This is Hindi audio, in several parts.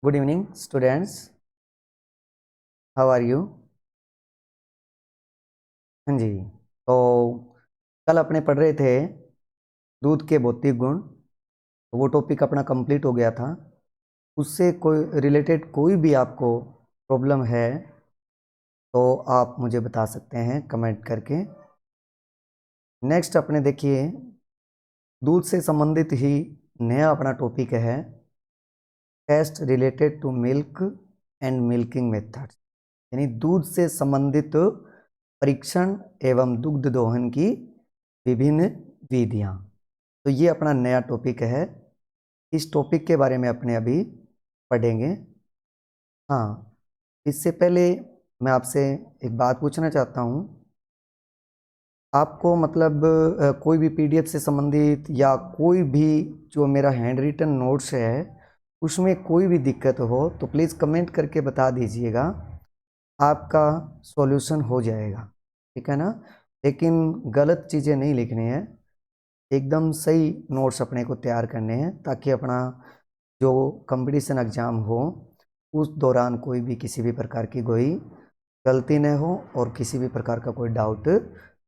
Good evening students, how are you. हाँ जी। तो कल अपने पढ़ रहे थे दूध के भौतिक गुण, तो वो टॉपिक अपना कंप्लीट हो गया था। उससे कोई रिलेटेड कोई भी आपको प्रॉब्लम है तो आप मुझे बता सकते हैं कमेंट करके। नेक्स्ट अपने देखिए दूध से संबंधित ही नया अपना टॉपिक है test related to milk and milking method, यानी दूध से संबंधित परीक्षण एवं दुग्ध दोहन की विभिन्न विधियां। तो ये अपना नया टॉपिक है। इस टॉपिक के बारे में अपने अभी पढ़ेंगे। हाँ, इससे पहले मैं आपसे एक बात पूछना चाहता हूँ। आपको मतलब कोई भी पीडीएफ से संबंधित या कोई भी जो मेरा हैंड रिटन नोट्स है उसमें कोई भी दिक्कत हो तो प्लीज़ कमेंट करके बता दीजिएगा, आपका सॉल्यूशन हो जाएगा, ठीक है ना। लेकिन गलत चीज़ें नहीं लिखनी है, एकदम सही नोट्स अपने को तैयार करने हैं ताकि अपना जो कंपटीशन एग्ज़ाम हो उस दौरान कोई भी किसी भी प्रकार की कोई गलती न हो और किसी भी प्रकार का कोई डाउट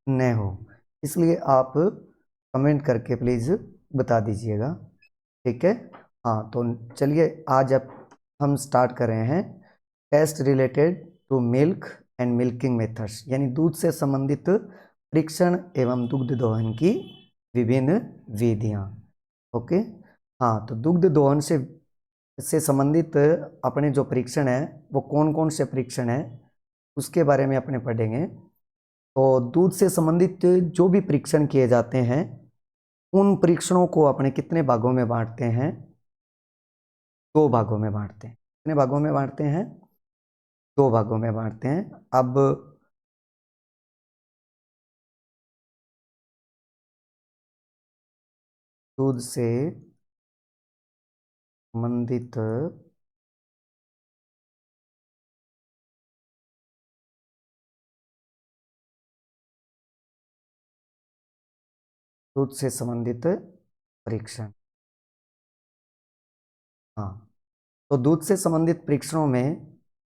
न हो। इसलिए आप कमेंट करके प्लीज़ बता दीजिएगा, ठीक है। हाँ, तो चलिए आज अब हम स्टार्ट कर रहे हैं test related to milk and milking methods, यानी दूध से संबंधित परीक्षण एवं दुग्ध दोहन की विभिन्न विधियाँ। ओके। हाँ, तो दुग्ध दोहन से संबंधित अपने जो परीक्षण है वो कौन कौन से परीक्षण है उसके बारे में अपने पढ़ेंगे। तो दूध से संबंधित जो भी परीक्षण किए जाते हैं उन परीक्षणों को अपने कितने भागों में बांटते हैं? दो भागों में बांटते हैं। कितने भागों में बांटते हैं? दो भागों में बांटते हैं। अब दूध से संबंधित दूध से संबंधित परीक्षण। हाँ, तो दूध से संबंधित परीक्षणों में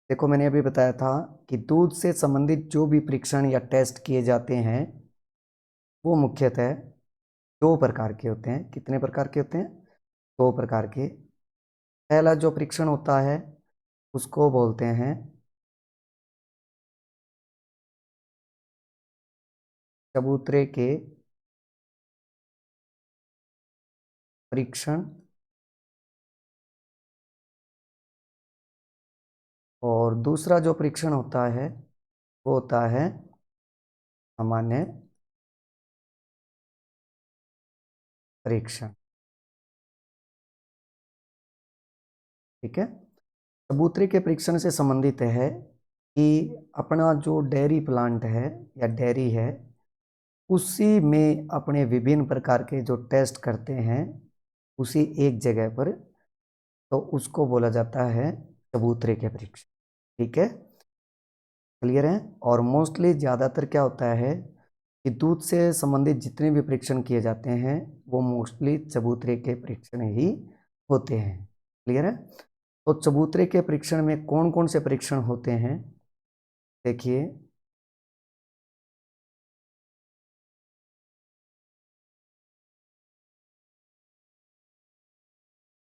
देखो मैंने अभी बताया था कि दूध से संबंधित जो भी परीक्षण या टेस्ट किए जाते हैं वो मुख्यतः दो प्रकार के होते हैं। कितने प्रकार के होते हैं? दो प्रकार के। पहला जो परीक्षण होता है उसको बोलते हैं चबूतरे के परीक्षण, और दूसरा जो परीक्षण होता है वो होता है सामान्य परीक्षण, ठीक है। चबूतरे के परीक्षण से संबंधित है कि अपना जो डेयरी प्लांट है या डेयरी है उसी में अपने विभिन्न प्रकार के जो टेस्ट करते हैं उसी एक जगह पर, तो उसको बोला जाता है चबूतरे के परीक्षण, ठीक है। क्लियर है। और मोस्टली ज़्यादातर क्या होता है कि दूध से संबंधित जितने भी परीक्षण किए जाते हैं वो मोस्टली चबूतरे के परीक्षण ही होते हैं। क्लियर है। तो चबूतरे के परीक्षण में कौन कौन से परीक्षण होते हैं देखिए।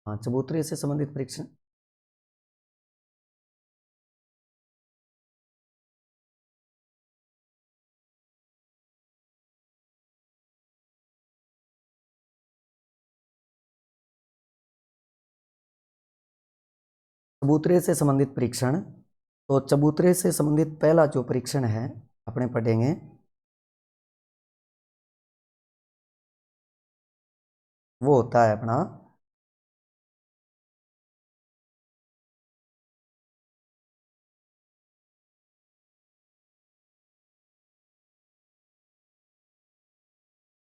हाँ, चबूतरे से संबंधित परीक्षण। चबूतरे से संबंधित परीक्षण, तो चबूतरे से संबंधित पहला जो परीक्षण है अपने पढ़ेंगे वो होता है अपना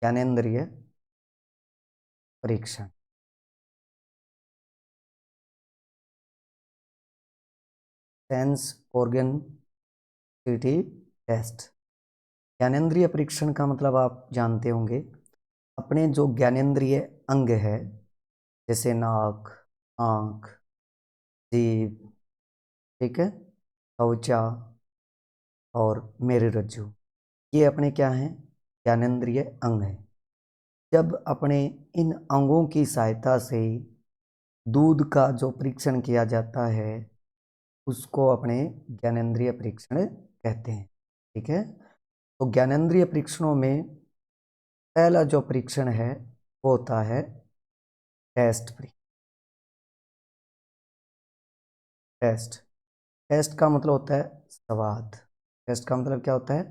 ज्ञानेंद्रिय परीक्षण, सेंस ऑर्गन सिटी टेस्ट। ज्ञानेंद्रिय परीक्षण का मतलब आप जानते होंगे, अपने जो ज्ञानेंद्रिय अंग है जैसे नाक, आँख, जीभ, ठीक है, त्वचा और मेरुरज्जु, ये अपने क्या हैं, ज्ञानेंद्रिय अंग हैं। जब अपने इन अंगों की सहायता से दूध का जो परीक्षण किया जाता है उसको अपने ज्ञानेंद्रिय परीक्षण कहते हैं, ठीक है। तो ज्ञानेंद्रिय परीक्षणों में पहला जो परीक्षण है वो होता है टेस्ट परीक्षण। टेस्ट, टेस्ट का मतलब होता है स्वाद। टेस्ट का मतलब क्या होता है,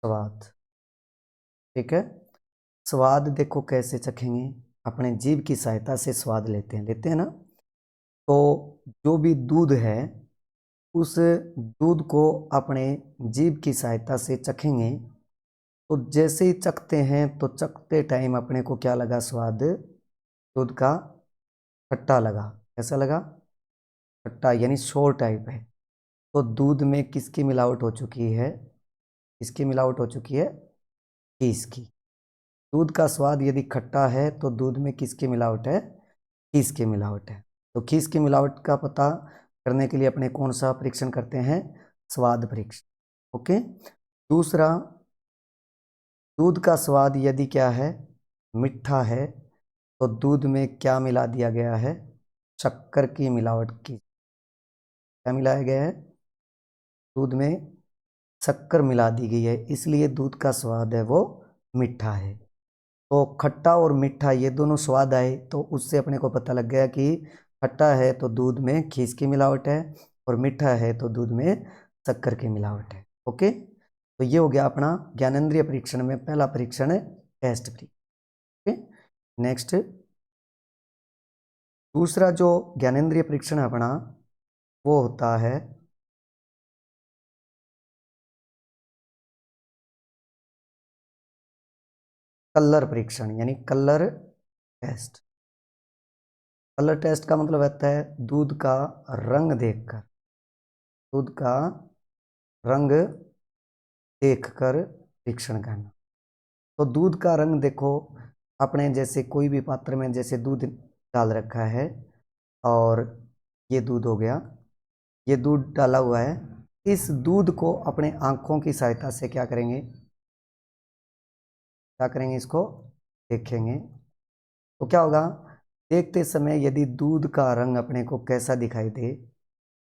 स्वाद, ठीक है। स्वाद देखो कैसे चखेंगे, अपने जीभ की सहायता से स्वाद लेते हैं ना। तो जो भी दूध है उस दूध को अपने जीभ की सहायता से चखेंगे, तो जैसे ही चखते हैं तो चखते टाइम अपने को क्या लगा, स्वाद दूध का खट्टा लगा। कैसा लगा, खट्टा, यानी शोर टाइप है। तो दूध में किसकी मिलावट हो चुकी है, किसकी मिलावट हो चुकी है, खीस की। दूध का स्वाद यदि खट्टा है तो दूध में किसकी मिलावट है, खीस की मिलावट है। तो खीस की मिलावट का पता करने के लिए अपने कौन सा परीक्षण करते हैं, स्वाद परीक्षण, ओके। दूसरा, दूध का स्वाद यदि क्या है, मीठा है, तो दूध में क्या मिला दिया गया है, शक्कर की मिलावट की, क्या मिलाया गया है, दूध में शक्कर मिला दी गई है, इसलिए दूध का स्वाद है वो मीठा है। तो खट्टा और मीठा ये दोनों स्वाद आए तो उससे अपने को पता लग गया कि खट्टा है तो दूध में खीस की मिलावट है और मीठा है तो दूध में शक्कर की मिलावट है, ओके। तो ये हो गया अपना ज्ञानेंद्रिय परीक्षण में पहला परीक्षण है टेस्ट परीक्षण, ओके। नेक्स्ट, दूसरा जो ज्ञानेंद्रिय परीक्षण है अपना वो होता है कलर परीक्षण, यानी कलर टेस्ट। कलर टेस्ट का मतलब होता है दूध का रंग देखकर, दूध का रंग देखकर परीक्षण करना। तो दूध का रंग देखो, अपने जैसे कोई भी पात्र में जैसे दूध डाल रखा है और ये दूध हो गया, ये दूध डाला हुआ है, इस दूध को अपने आंखों की सहायता से क्या करेंगे, क्या करेंगे, इसको देखेंगे। तो क्या होगा, देखते समय यदि दूध का रंग अपने को कैसा दिखाई दे,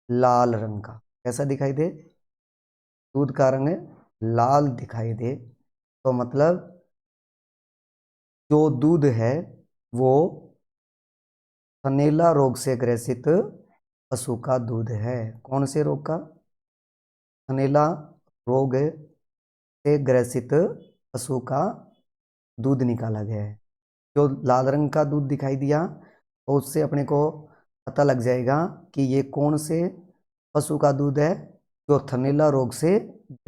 लाल रंग का, कैसा दिखाई दे, दूध का रंग लाल दिखाई दे, तो मतलब जो दूध है वो थनैला रोग से ग्रसित पशु का दूध है। कौन से रोग का, थनैला रोग से ग्रसित पशु का दूध निकाला गया है। जो लाल रंग का दूध दिखाई दिया तो उससे अपने को पता लग जाएगा कि ये कौन से पशु का दूध है, जो थनैला रोग से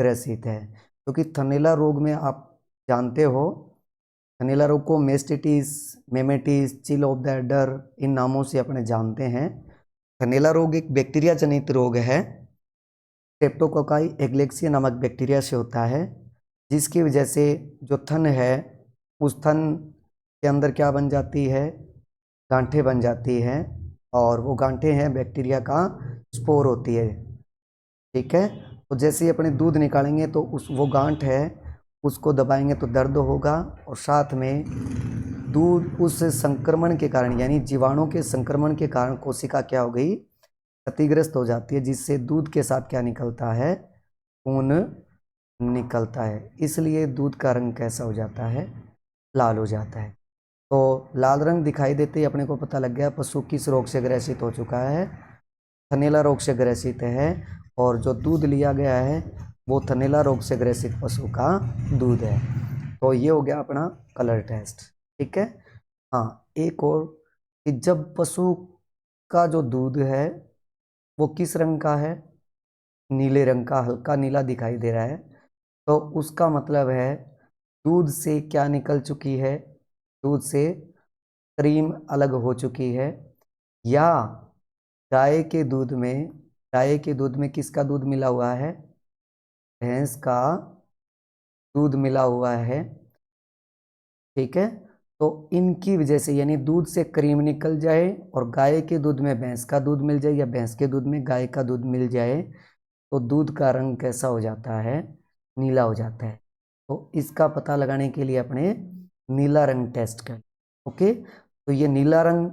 ग्रसित है। क्योंकि थनैला रोग में आप जानते हो, थनैला रोग को मेस्टिटिस, मेमेटिस, चिल ऑफ द एडर इन नामों से अपने जानते हैं। थनैला रोग एक बैक्टीरिया जनित रोग है, स्ट्रेप्टोकोकाई एग्लेक्सिया नामक बैक्टीरिया से होता है, जिसकी वजह से जो थन है उस थन के अंदर क्या बन जाती है, गांठें बन जाती हैं, और वो गांठें हैं बैक्टीरिया का स्पोर होती है, ठीक है। तो जैसे ही अपने दूध निकालेंगे तो उस वो गांठ है उसको दबाएंगे तो दर्द होगा, और साथ में दूध उस संक्रमण के कारण, यानी जीवाणु के संक्रमण के कारण कोशिका क्या हो गई, क्षतिग्रस्त हो जाती है, जिससे दूध के साथ क्या निकलता है, खून निकलता है। इसलिए दूध का रंग कैसा हो जाता है, लाल हो जाता है। तो लाल रंग दिखाई देते ही अपने को पता लग गया पशु किस रोग से ग्रसित हो चुका है, थनैला रोग से ग्रसित है, और जो दूध लिया गया है वो थनैला रोग से ग्रसित पशु का दूध है। तो ये हो गया अपना कलर टेस्ट, ठीक है। हाँ, एक और, कि जब पशु का जो दूध है वो किस रंग का है, नीले रंग का, हल्का नीला दिखाई दे रहा है, तो उसका मतलब है दूध से क्या निकल चुकी है, दूध से क्रीम अलग हो चुकी है, या गाय के दूध में, गाय के दूध में किसका दूध मिला हुआ है, भैंस का दूध मिला हुआ है, ठीक है। तो इनकी वजह से यानी दूध से क्रीम निकल जाए और गाय के दूध में भैंस का दूध मिल जाए या भैंस के दूध में गाय का दूध मिल जाए तो दूध का रंग कैसा हो जाता है, नीला हो जाता है। तो इसका पता लगाने के लिए अपने नीला रंग टेस्ट करें। ओके, तो ये नीला रंग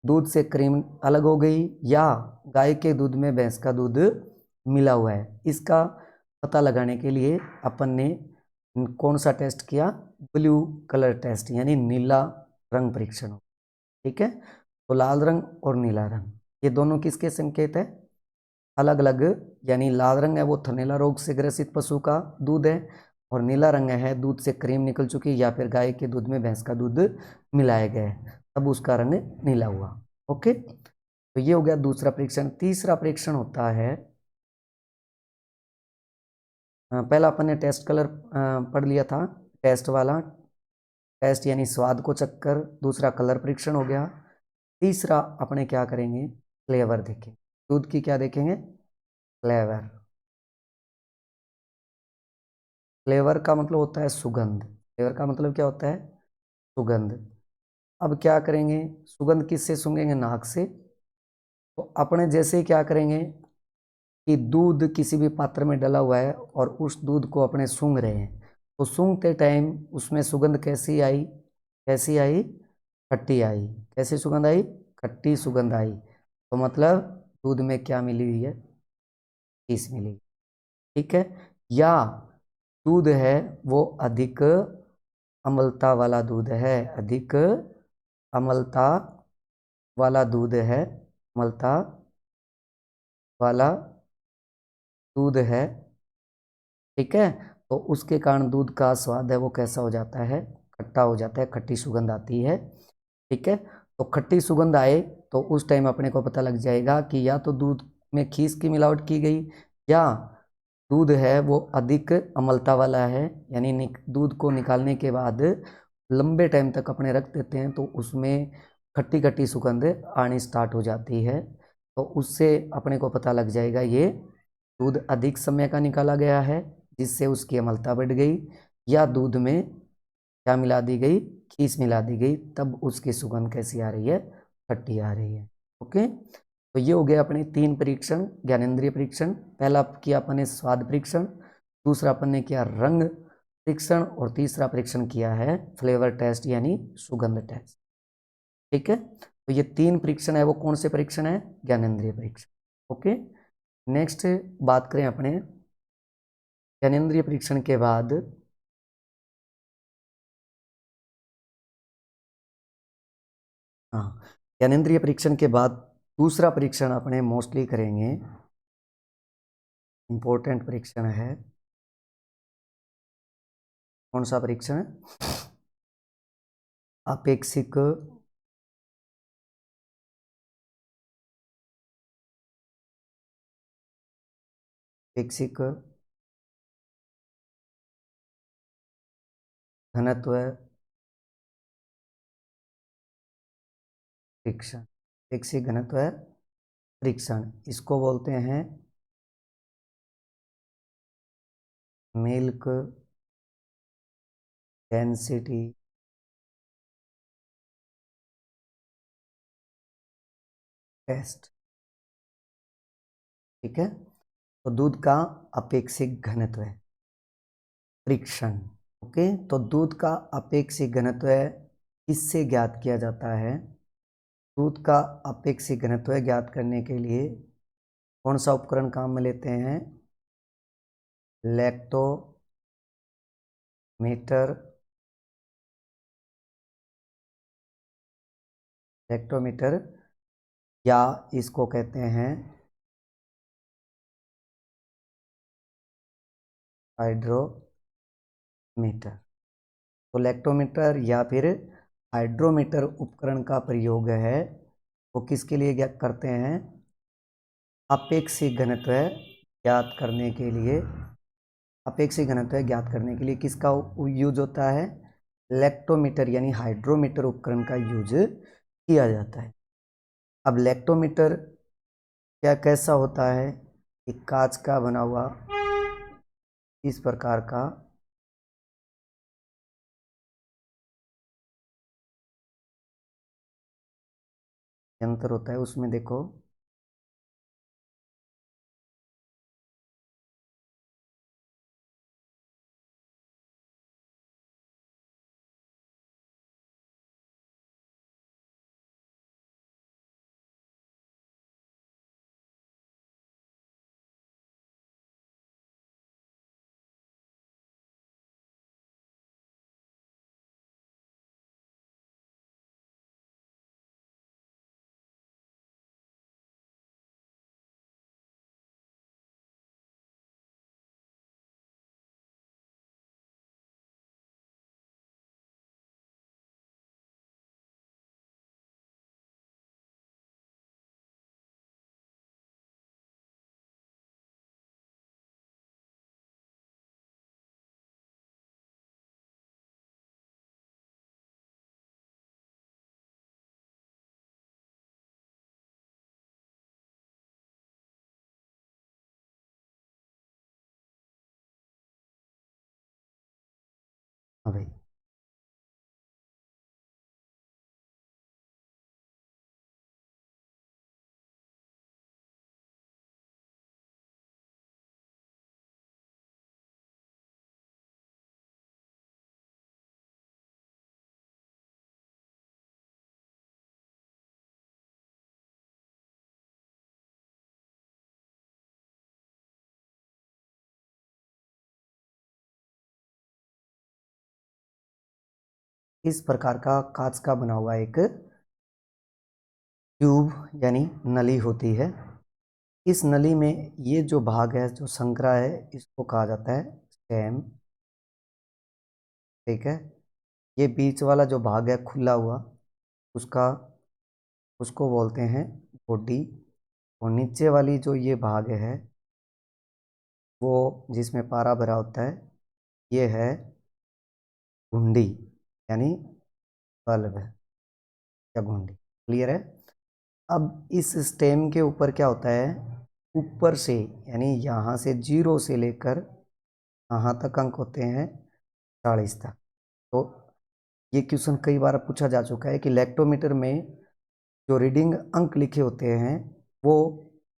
दूध से क्रीम अलग हो गई या गाय के दूध में भैंस का दूध मिला हुआ है, इसका पता लगाने के लिए अपन ने कौन सा टेस्ट किया, ब्लू कलर टेस्ट यानी नीला रंग परीक्षण। ठीक है, तो लाल रंग और नीला रंग ये दोनों किसके संकेत है, अलग अलग। यानी लाल रंग है वो थनैला रोग से ग्रसित पशु का दूध है और नीला रंग है दूध से क्रीम निकल चुकी या फिर गाय के दूध में भैंस का दूध मिलाया गया है, तब उसका रंग नीला हुआ। ओके, तो ये हो गया दूसरा परीक्षण। तीसरा परीक्षण होता है, पहला अपन ने टेस्ट कलर पढ़ लिया था, टेस्ट वाला, टेस्ट यानी स्वाद को चक्कर, दूसरा कलर परीक्षण हो गया। तीसरा अपने क्या करेंगे, फ्लेवर देखें। दूध की क्या देखेंगे, फ्लेवर। फ्लेवर का मतलब होता है सुगंध, फ्लेवर का मतलब क्या होता है, सुगंध। अब क्या करेंगे, सुगंध किससे सूंघेंगे, नाक से। तो अपने जैसे ही क्या करेंगे कि दूध किसी भी पात्र में डला हुआ है और उस दूध को अपने सूंघ रहे हैं, तो सूंघते टाइम उसमें सुगंध कैसी आई, कैसी आई, खट्टी आई। कैसी सुगंध आई, खट्टी सुगंध आई। तो मतलब दूध में क्या मिली हुई है, कीस मिली। ठीक है, या दूध है वो अधिक अम्लता वाला दूध है, अधिक अम्लता वाला दूध है, अम्लता वाला दूध है। ठीक है, तो उसके कारण दूध का स्वाद है वो कैसा हो जाता है, खट्टा हो जाता है, खट्टी सुगंध आती है। ठीक है, तो खट्टी सुगंध आए तो उस टाइम अपने को पता लग जाएगा कि या तो दूध में खीस की मिलावट की गई या दूध है वो अधिक अम्लता वाला है। यानी दूध को निकालने के बाद लंबे टाइम तक अपने रख देते हैं तो उसमें खट्टी खट्टी सुगंध आनी स्टार्ट हो जाती है। तो उससे अपने को पता लग जाएगा ये दूध अधिक समय का निकाला गया है जिससे उसकी अम्लता बढ़ गई, या दूध में क्या मिला दी गई, खीस मिला दी गई, तब उसकी सुगंध कैसी आ रही है, खट्टी आ रही है। ओके, तो ये हो गया अपने 3 परीक्षण, ज्ञानेंद्रिय परीक्षण। पहला किया अपन ने स्वाद परीक्षण, दूसरा अपन ने किया रंग परीक्षण और तीसरा परीक्षण किया है फ्लेवर टेस्ट यानी सुगंध टेस्ट। ठीक है, तो ये 3 परीक्षण है वो कौन से परीक्षण है, ज्ञानेंद्रिय परीक्षण। ओके, नेक्स्ट बात करें अपने ज्ञानेंद्रिय परीक्षण के बाद हाँ, ज्ञानेंद्रिय परीक्षण के बाद दूसरा परीक्षण अपने मोस्टली करेंगे, इंपॉर्टेंट परीक्षण है। कौन सा परीक्षण है, अपेक्षिक अपेक्षिक घनत्व परीक्षण। अपेक्षिक घनत्व परीक्षण, इसको बोलते हैं मिल्क डेंसिटी टेस्ट। ठीक है, तो दूध का अपेक्षिक घनत्व परीक्षण। ओके, तो दूध का अपेक्षिक घनत्व किससे ज्ञात किया जाता है, दूध का अपेक्षिक घनत्व ज्ञात करने के लिए कौन सा उपकरण काम में लेते हैं, लैक्टोमीटर। लैक्टोमीटर या इसको कहते हैं हाइड्रोमीटर। तो लैक्टोमीटर या फिर हाइड्रोमीटर उपकरण का प्रयोग है वो किसके लिए ज्ञात करते हैं, अपेक्षिक घनत्व ज्ञात करने के लिए। अपेक्षिक घनत्व ज्ञात करने के लिए किसका यूज होता है, लैक्टोमीटर यानी हाइड्रोमीटर उपकरण का यूज किया जाता है। अब लैक्टोमीटर क्या कैसा होता है, एक कांच का बना हुआ इस प्रकार का यंत्र होता है उसमें देखो हाँ भाई। इस प्रकार का कांच का बना हुआ एक ट्यूब यानी नली होती है। इस नली में ये जो भाग है जो संकरा है इसको कहा जाता है स्टेम। ठीक है, ये बीच वाला जो भाग है खुला हुआ उसका उसको बोलते हैं बॉडी। और नीचे वाली जो ये भाग है वो जिसमें पारा भरा होता है ये है घुंडी यानी बल्ब है या घुंडी। क्लियर है। अब इस स्टेम के ऊपर क्या होता है, ऊपर से यानी यहाँ से 0 से लेकर यहाँ तक अंक होते हैं 40 तक। तो ये क्वेश्चन कई बार पूछा जा चुका है कि लैक्टोमीटर में जो रीडिंग अंक लिखे होते हैं वो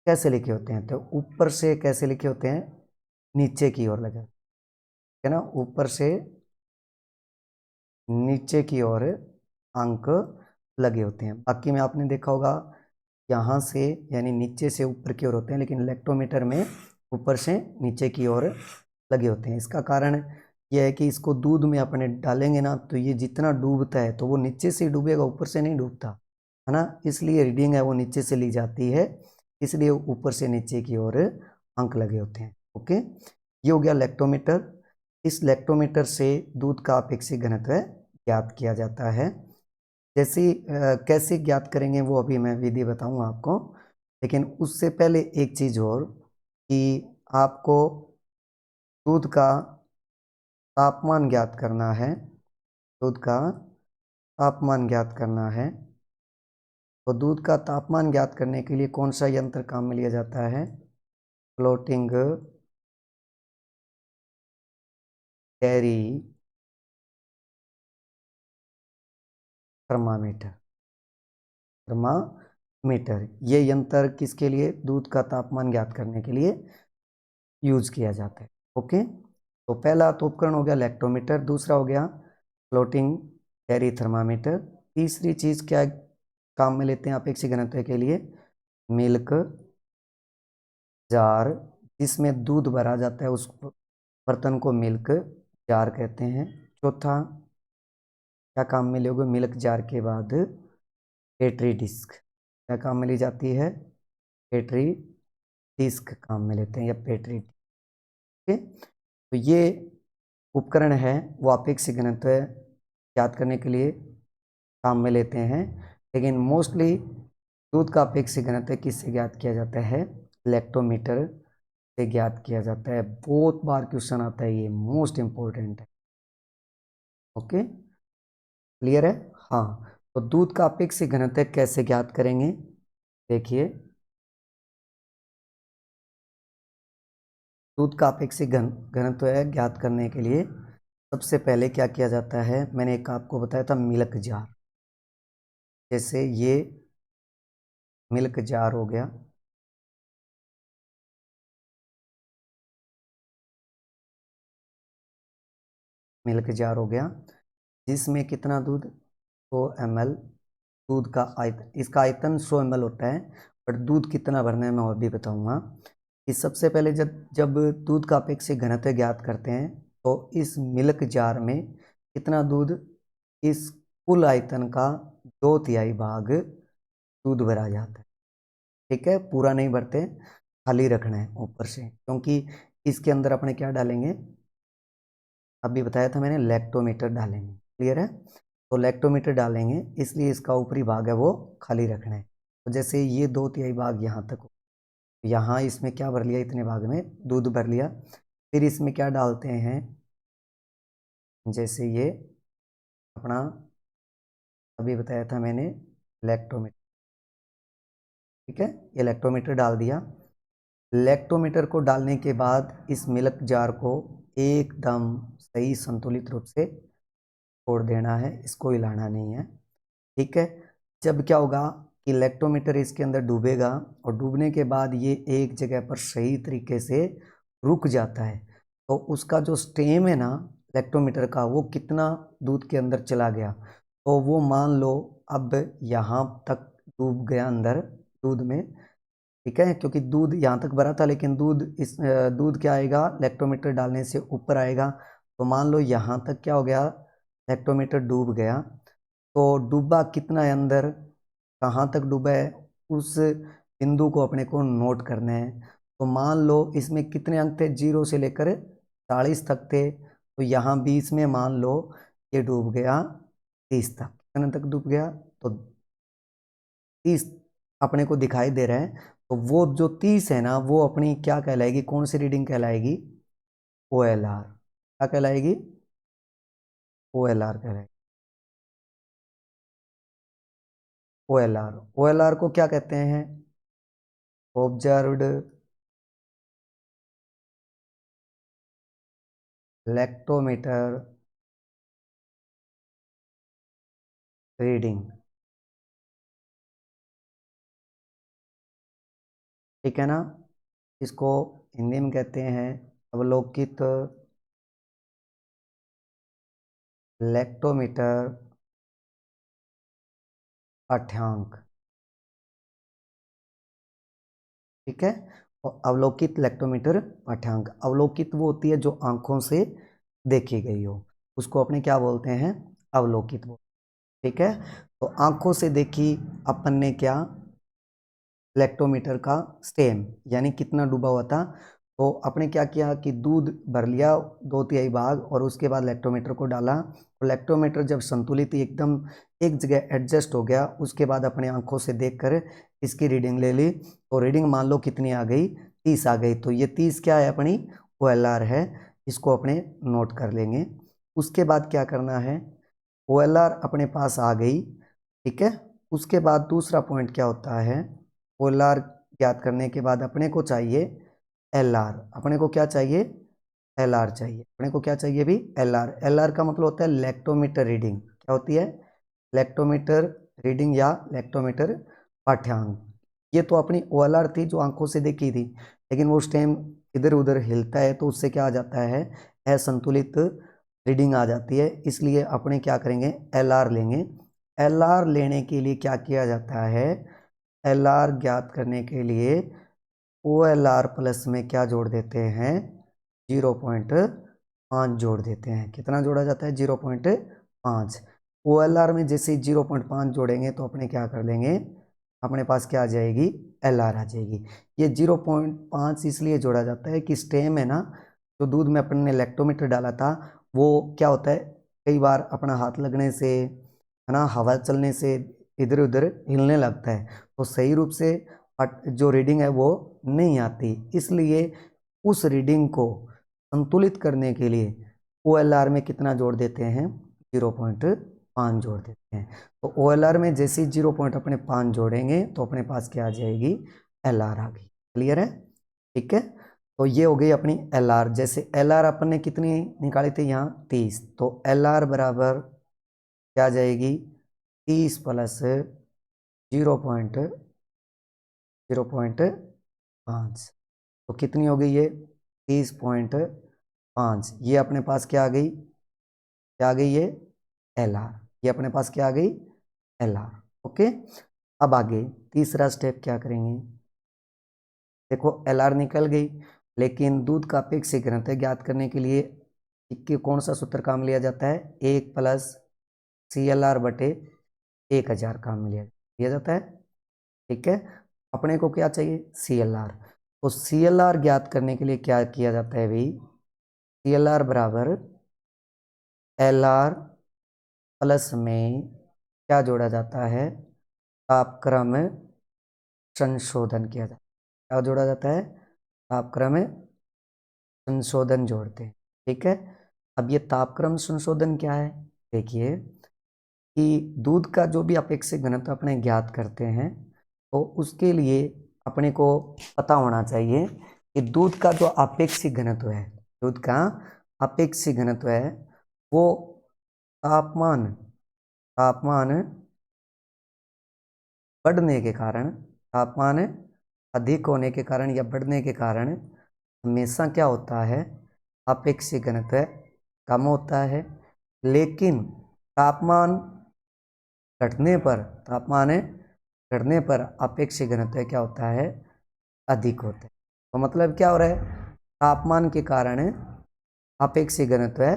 कैसे लिखे होते हैं। तो ऊपर से कैसे लिखे होते हैं, नीचे की ओर लगे है ना, ऊपर से नीचे की ओर अंक लगे होते हैं। बाकी में आपने देखा होगा यहाँ से यानी नीचे से ऊपर की ओर होते हैं, लेकिन इलेक्ट्रोमीटर में ऊपर से नीचे की ओर लगे होते हैं। इसका कारण यह है कि इसको दूध में अपने डालेंगे ना तो ये जितना डूबता है तो वो नीचे से डूबेगा, ऊपर से नहीं डूबता है ना, इसलिए रीडिंग है वो नीचे से ली जाती है, इसलिए ऊपर से नीचे की ओर अंक लगे होते हैं। ओके, ये हो गया लैक्टोमीटर। इस लैक्टोमीटर से दूध का अपेक्षित घनत्व ज्ञात किया जाता है। जैसे कैसे ज्ञात करेंगे वो अभी मैं विधि बताऊंगा आपको, लेकिन उससे पहले एक चीज़ और कि आपको दूध का तापमान ज्ञात करना है। दूध का तापमान ज्ञात करना है तो दूध का तापमान ज्ञात करने के लिए कौन सा यंत्र काम में लिया जाता है, फ्लोटिंग कैरी थर्मामीटर। थर्मामीटर ये यंत्र किसके लिए, दूध का तापमान ज्ञात करने के लिए यूज किया जाता है। ओके, तो पहला तो उपकरण हो गया लैक्टोमीटर, दूसरा हो गया फ्लोटिंग कैरी थर्मामीटर। तीसरी चीज क्या काम में लेते हैं अपेक्षित घनत्व के लिए, मिल्क जार, जिसमें दूध भरा जाता है उस बर्तन को मिल्क जार कहते हैं। चौथा क्या काम में लोगे, मिल्क जार के बाद पेट्री डिस्क क्या काम में ली जाती है, पेट्री डिस्क काम में लेते हैं या पेट्री। ओके, तो ये उपकरण है वो अपेक्षित घनत्व ज्ञात करने के लिए काम में लेते हैं, लेकिन मोस्टली दूध का अपेक्षित घनत्व किससे ज्ञात किया जाता है, लैक्टोमीटर से ज्ञात किया जाता है। बहुत बार क्वेश्चन आता है, ये मोस्ट इंपॉर्टेंट है। ओके, क्लियर है। हाँ, तो दूध का अपेक्षित घनत्व कैसे ज्ञात करेंगे, देखिए दूध का अपेक्षित घनत्व है ज्ञात करने के लिए सबसे पहले क्या किया जाता है, मैंने एक आपको बताया था मिल्क जार। जैसे ये मिल्क जार हो गया, मिल्क जार हो गया, जिसमें कितना दूध, 100 ml दूध का आयतन, इसका आयतन 100 ml होता है, बट दूध कितना भरना है मैं और भी बताऊंगा। कि सबसे पहले जब जब दूध का अपेक्षित घनत्व ज्ञात करते हैं तो इस मिल्क जार में कितना दूध, इस कुल आयतन का 2/3 भाग दूध भरा जाता है। ठीक है, पूरा नहीं भरते, खाली रखना है ऊपर से, क्योंकि इसके अंदर अपने क्या डालेंगे, अभी बताया था मैंने, लैक्टोमीटर डालेंगे। क्लियर है, तो लैक्टोमीटर डालेंगे, इसलिए इसका ऊपरी भाग है वो खाली रखना है। तो जैसे ये 2/3 भाग यहाँ तक, यहाँ इसमें क्या भर लिया, इतने भाग में दूध भर लिया, फिर इसमें क्या डालते हैं, जैसे ये अपना अभी बताया था मैंने, लैक्टोमीटर। ठीक है, ये लैक्टोमीटर डाल दिया। लैक्टोमीटर को डालने के बाद इस मिल्क जार को एकदम सही संतुलित रूप से छोड़ देना है, इसको हिलाना नहीं है। ठीक है, जब क्या होगा कि लैक्टोमीटर इसके अंदर डूबेगा और डूबने के बाद ये एक जगह पर सही तरीके से रुक जाता है, तो उसका जो स्टेम है ना लैक्टोमीटर का, वो कितना दूध के अंदर चला गया, तो वो मान लो अब यहाँ तक डूब गया अंदर दूध में। ठीक है, क्योंकि दूध यहाँ तक भरा था, लेकिन दूध इस दूध क्या आएगा, लैक्टोमीटर डालने से ऊपर आएगा, तो मान लो यहाँ तक क्या हो गया, लैक्टोमीटर डूब गया। तो डूबा कितना है अंदर, कहाँ तक डूबा है, उस बिंदु को अपने को नोट करना है। तो मान लो इसमें कितने अंक थे, 0 से लेकर 40 तक थे, तो यहाँ बीच में मान लो ये डूब गया 30 तक। कितने तक डूब गया, तो 30 अपने को दिखाई दे रहा है। तो वो जो 30 है ना, वो अपनी क्या कहलाएगी, कौन सी रीडिंग कहलाएगी, OLR। क्या कहलाएगी, OLR कहलाएगी। OLR, OLR को क्या कहते हैं, ऑब्जर्व्ड लैक्टोमीटर रीडिंग। ठीक है ना, इसको हिंदी में कहते हैं अवलोकित लैक्टोमीटर पाठ्यांक। ठीक है, और अवलोकित लैक्टोमीटर पाठ्यांक, अवलोकित वो होती है जो आंखों से देखी गई हो, उसको अपने क्या बोलते हैं, अवलोकित। ठीक है, तो आंखों से देखी अपन ने क्या, लैक्टोमीटर का स्टेम, यानी कितना डूबा हुआ था, तो अपने क्या किया कि दूध भर लिया 2/3 भाग, और उसके बाद लैक्टोमीटर को डाला, और लैक्टोमीटर जब संतुलित एकदम एक जगह एडजस्ट हो गया, उसके बाद अपने आंखों से देखकर इसकी रीडिंग ले ली, तो रीडिंग मान लो कितनी आ गई, 30 आ गई। तो ये 30 क्या है, अपनी OLR है, इसको अपने नोट कर लेंगे। उसके बाद क्या करना है, OLR अपने पास आ गई। ठीक है, उसके बाद दूसरा पॉइंट क्या होता है, OLR ज्ञात करने के बाद अपने को चाहिए LR। अपने को क्या चाहिए, LR चाहिए। अपने को क्या चाहिए भी, LR। LR का मतलब होता है लैक्टोमीटर रीडिंग। क्या होती है, लैक्टोमीटर रीडिंग या लैक्टोमीटर पाठ्यांक। ये तो अपनी OLR थी जो आंखों से देखी थी, लेकिन वो उस टाइम इधर उधर हिलता है, तो उससे क्या आ जाता है, असंतुलित रीडिंग आ जाती है। इसलिए अपने क्या करेंगे, LR लेंगे। LR लेने के लिए क्या किया जाता है, LR ज्ञात करने के लिए OLR प्लस में क्या जोड़ देते हैं, 0.5 जोड़ देते हैं। कितना जोड़ा जाता है, 0.5। OLR में जैसे 0.5 जोड़ेंगे तो अपने क्या कर लेंगे, अपने पास क्या आ जाएगी, LR आ जाएगी। ये 0.5 इसलिए जोड़ा जाता है कि स्टेम है ना, जो दूध में अपन ने लैक्टोमीटर डाला था, वो क्या होता है, कई बार अपना हाथ लगने से, है ना, हवा चलने से इधर उधर हिलने लगता है, तो सही रूप से जो रीडिंग है वो नहीं आती। इसलिए उस रीडिंग को संतुलित करने के लिए OLR में कितना जोड़ देते हैं, 0.5 जोड़ देते हैं। तो OLR में जैसे 0.5 जोड़ेंगे तो अपने पास क्या आ जाएगी, LR आ गई। क्लियर है, ठीक है। तो ये हो गई अपनी LR। जैसे LR अपन ने कितनी निकाली थी यहाँ, 30, तो LR बराबर क्या आ जाएगी, 30 प्लस 0.5 0.5। तो कितनी हो गई ये 30.5। ये अपने पास क्या आ गई, क्या आ गई ये LR। ये अपने पास क्या आ गई LR। ओके, अब आगे तीसरा स्टेप क्या करेंगे। देखो LR निकल गई, लेकिन दूध का अपेक्षित घनत्व ज्ञात करने के लिए कि कौन सा सूत्र काम लिया जाता है, 1 + CLR बटे 1000 काम लिया जाता है। ठीक है, अपने को क्या चाहिए CLR। तो CLR ज्ञात करने के लिए क्या किया जाता है भाई, CLR बराबर LR प्लस में क्या जोड़ा जाता है, तापक्रम संशोधन किया जाता है। क्या जोड़ा जाता है, तापक्रम संशोधन जोड़ते हैं। ठीक है, अब ये तापक्रम संशोधन क्या है, देखिए कि दूध का जो भी अपेक्षित घनत्व अपने ज्ञात करते हैं, तो उसके लिए अपने को पता होना चाहिए कि दूध का जो अपेक्षित घनत्व है, दूध का अपेक्षित घनत्व है वो तापमान बढ़ने के कारण, तापमान अधिक होने के कारण या बढ़ने के कारण हमेशा क्या होता है, अपेक्षित घनत्व कम होता है। लेकिन तापमान घटने पर अपेक्षित घनत्व क्या होता है, अधिक होता है। तो मतलब क्या हो रहा है, तापमान के कारण अपेक्षित घनत्व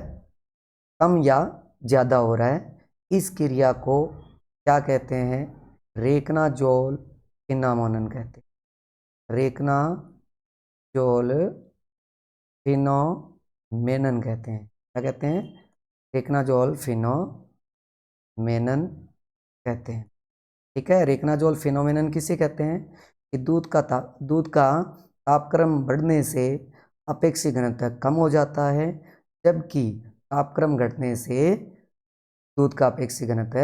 कम या ज़्यादा हो रहा है। इस क्रिया को क्या कहते हैं, रेखना जोल फिनोमेनन कहते हैं। रेखना जोल फिनोमेनन कहते हैं। क्या कहते हैं, रेखना जोल फिनोमेनन कहते हैं। ठीक है, रेखना जोल फिनोमेनन किसे कहते हैं कि दूध का तापक्रम बढ़ने से अपेक्षित घनत्व कम हो जाता है, जबकि तापक्रम घटने से दूध का अपेक्षित घनत्व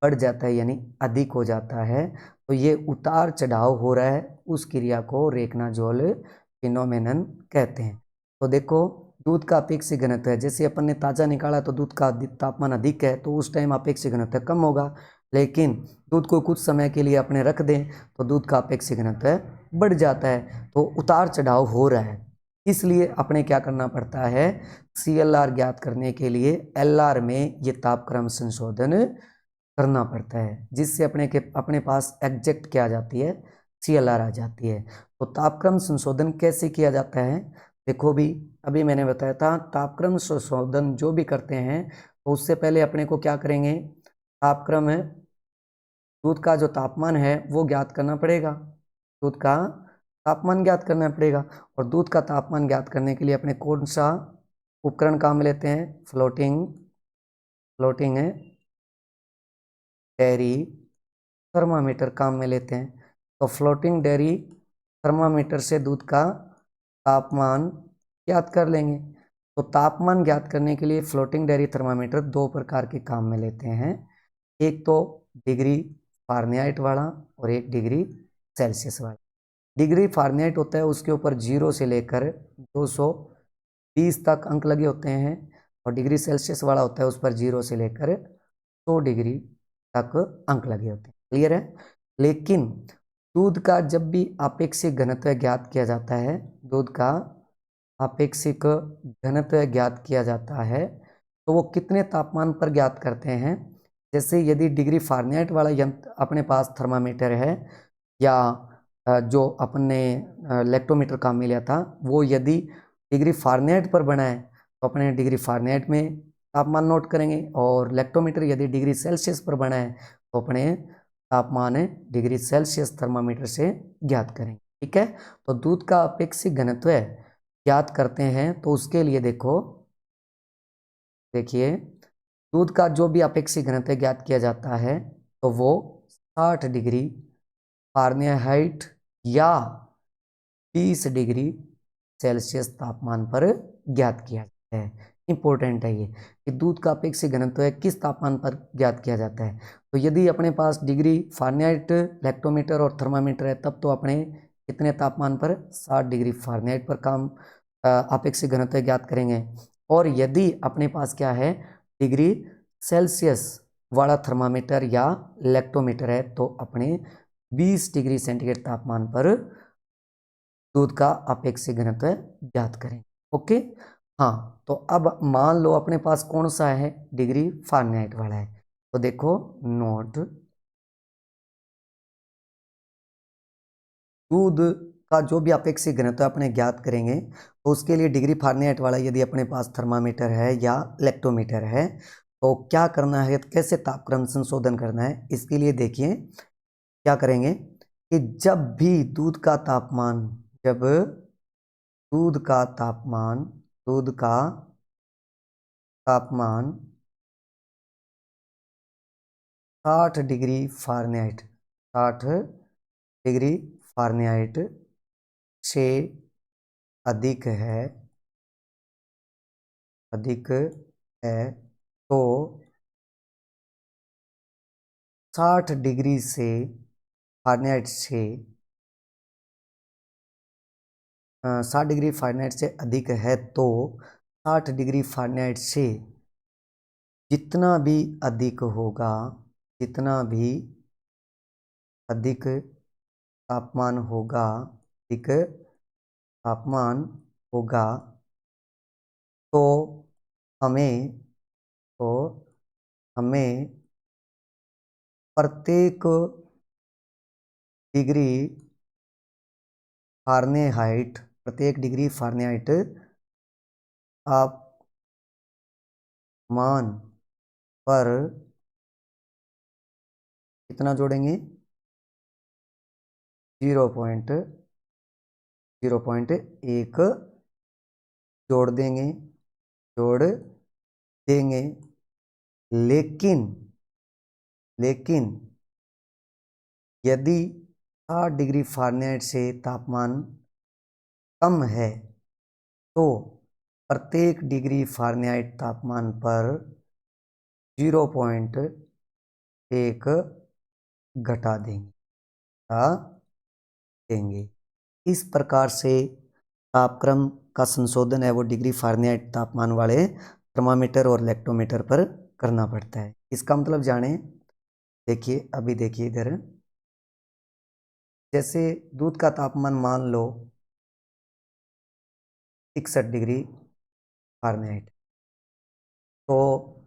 बढ़ जाता है, यानी अधिक हो जाता है। तो ये उतार चढ़ाव हो रहा है, उस क्रिया को रेखना जोल फिनोमेनन कहते हैं। तो देखो दूध का अपेक्षित घनत्व है, जैसे अपन ने ताज़ा निकाला तो दूध का तापमान अधिक है, तो उस टाइम अपेक्षित घनत्व कम होगा। लेकिन दूध को कुछ समय के लिए अपने रख दें तो दूध का अपेक्षित घनत्व बढ़ जाता है। तो उतार चढ़ाव हो रहा है, इसलिए अपने क्या करना पड़ता है, CLR ज्ञात करने के लिए LR में ये तापक्रम संशोधन करना पड़ता है, जिससे अपने पास एग्जैक्ट क्या आ जाती है, CLR आ जाती है। तो तापक्रम संशोधन कैसे किया जाता है, देखो भी अभी मैंने बताया था, तापक्रम संशोधन जो भी करते हैं तो उससे पहले अपने को क्या करेंगे, तापक्रम दूध का जो तापमान है वो ज्ञात करना पड़ेगा, दूध का तापमान ज्ञात करना पड़ेगा। और दूध का तापमान ज्ञात करने के लिए अपने कौन सा उपकरण काम में लेते हैं, फ्लोटिंग डेयरी थर्मामीटर काम में लेते हैं। तो फ्लोटिंग डेयरी थर्मामीटर से दूध का तापमान ज्ञात कर लेंगे। तो तापमान ज्ञात करने के लिए फ्लोटिंग डेयरी थर्मामीटर दो प्रकार के काम में लेते हैं, एक तो डिग्री फारेनहाइट वाला और एक डिग्री सेल्सियस वाला। डिग्री फारेनहाइट होता है उसके ऊपर 0 से लेकर 220 तक अंक लगे होते हैं, और डिग्री सेल्सियस वाला होता है उस पर 0 से लेकर 100 डिग्री तक अंक लगे होते हैं। क्लियर है। लेकिन दूध का जब भी अपेक्षित घनत्व ज्ञात किया जाता है, दूध का अपेक्षित घनत्व ज्ञात किया जाता है, तो वो कितने तापमान पर ज्ञात करते हैं। जैसे यदि डिग्री फारेनहाइट वाला यंत्र अपने पास थर्मामीटर है, या जो अपन ने लेक्टोमीटर काम में लिया था वो यदि डिग्री फारेनहाइट पर बना है तो अपने डिग्री फारेनहाइट में तापमान नोट करेंगे, और लेक्टोमीटर यदि डिग्री सेल्सियस पर बना है तो अपने तापमान डिग्री सेल्सियस थर्मामीटर से ज्ञात करेंगे। ठीक है, तो दूध का अपेक्षित घनत्व ज्ञात करते हैं तो उसके लिए देखिए दूध का जो भी अपेक्षित घनत्व ज्ञात किया जाता है तो वो 60 डिग्री फारेनहाइट या 20 डिग्री सेल्सियस तापमान पर ज्ञात किया जाता है। इंपॉर्टेंट है ये कि दूध का अपेक्षित घनत्व किस तापमान पर ज्ञात किया जाता है। तो यदि अपने पास डिग्री फारेनहाइट लेक्टोमीटर और थर्मामीटर है तब तो अपने कितने तापमान पर 60 डिग्री फारेनहाइट पर काम अपेक्षित घनत्व ज्ञात करेंगे। और यदि अपने पास क्या है, डिग्री सेल्सियस वाला थर्मामीटर या लेक्टोमीटर है तो अपने 20 डिग्री सेंटीग्रेड तापमान पर दूध का अपेक्षित घनत्व ज्ञात करें। ओके, हाँ, तो अब मान लो अपने पास कौन सा है, डिग्री फारेनहाइट वाला है। तो देखो, नोट दूध का जो भी अपेक्षित घनत्व अपने ज्ञात करेंगे, तो उसके लिए डिग्री फारेनहाइट वाला यदि अपने पास थर्मामीटर है या लैक्टोमीटर है, तो क्या करना है, कैसे तापक्रम संशोधन करना है, इसके लिए देखिए क्या करेंगे कि जब भी दूध का तापमान, जब दूध का तापमान, दूध का तापमान 60 डिग्री फारेनहाइट, 60 डिग्री फारेनहाइट से अधिक है, अधिक है, तो 60 डिग्री से फारेनहाइट से 60 डिग्री फारेनहाइट से अधिक है, तो 60 डिग्री फारेनहाइट से जितना भी अधिक होगा, जितना भी अधिक तापमान होगा, अधिक तापमान होगा, तो हमें तो हमें प्रत्येक डिग्री फारेनहाइट, प्रत्येक डिग्री फारेनहाइट तापमान पर कितना जोड़ेंगे, 0.1 जोड़ देंगे, जोड़ देंगे। लेकिन लेकिन यदि 60 डिग्री फारेनहाइट से तापमान कम है, तो प्रत्येक डिग्री फारेनहाइट तापमान पर 0.1 घटा देंगे, घटा देंगे। इस प्रकार से तापक्रम का संशोधन है वो डिग्री फारेनहाइट तापमान वाले थर्मामीटर और लैक्टोमीटर पर करना पड़ता है। इसका मतलब जाने, देखिए अभी देखिए इधर, जैसे दूध का तापमान मान लो 61 डिग्री फारेनहाइट, तो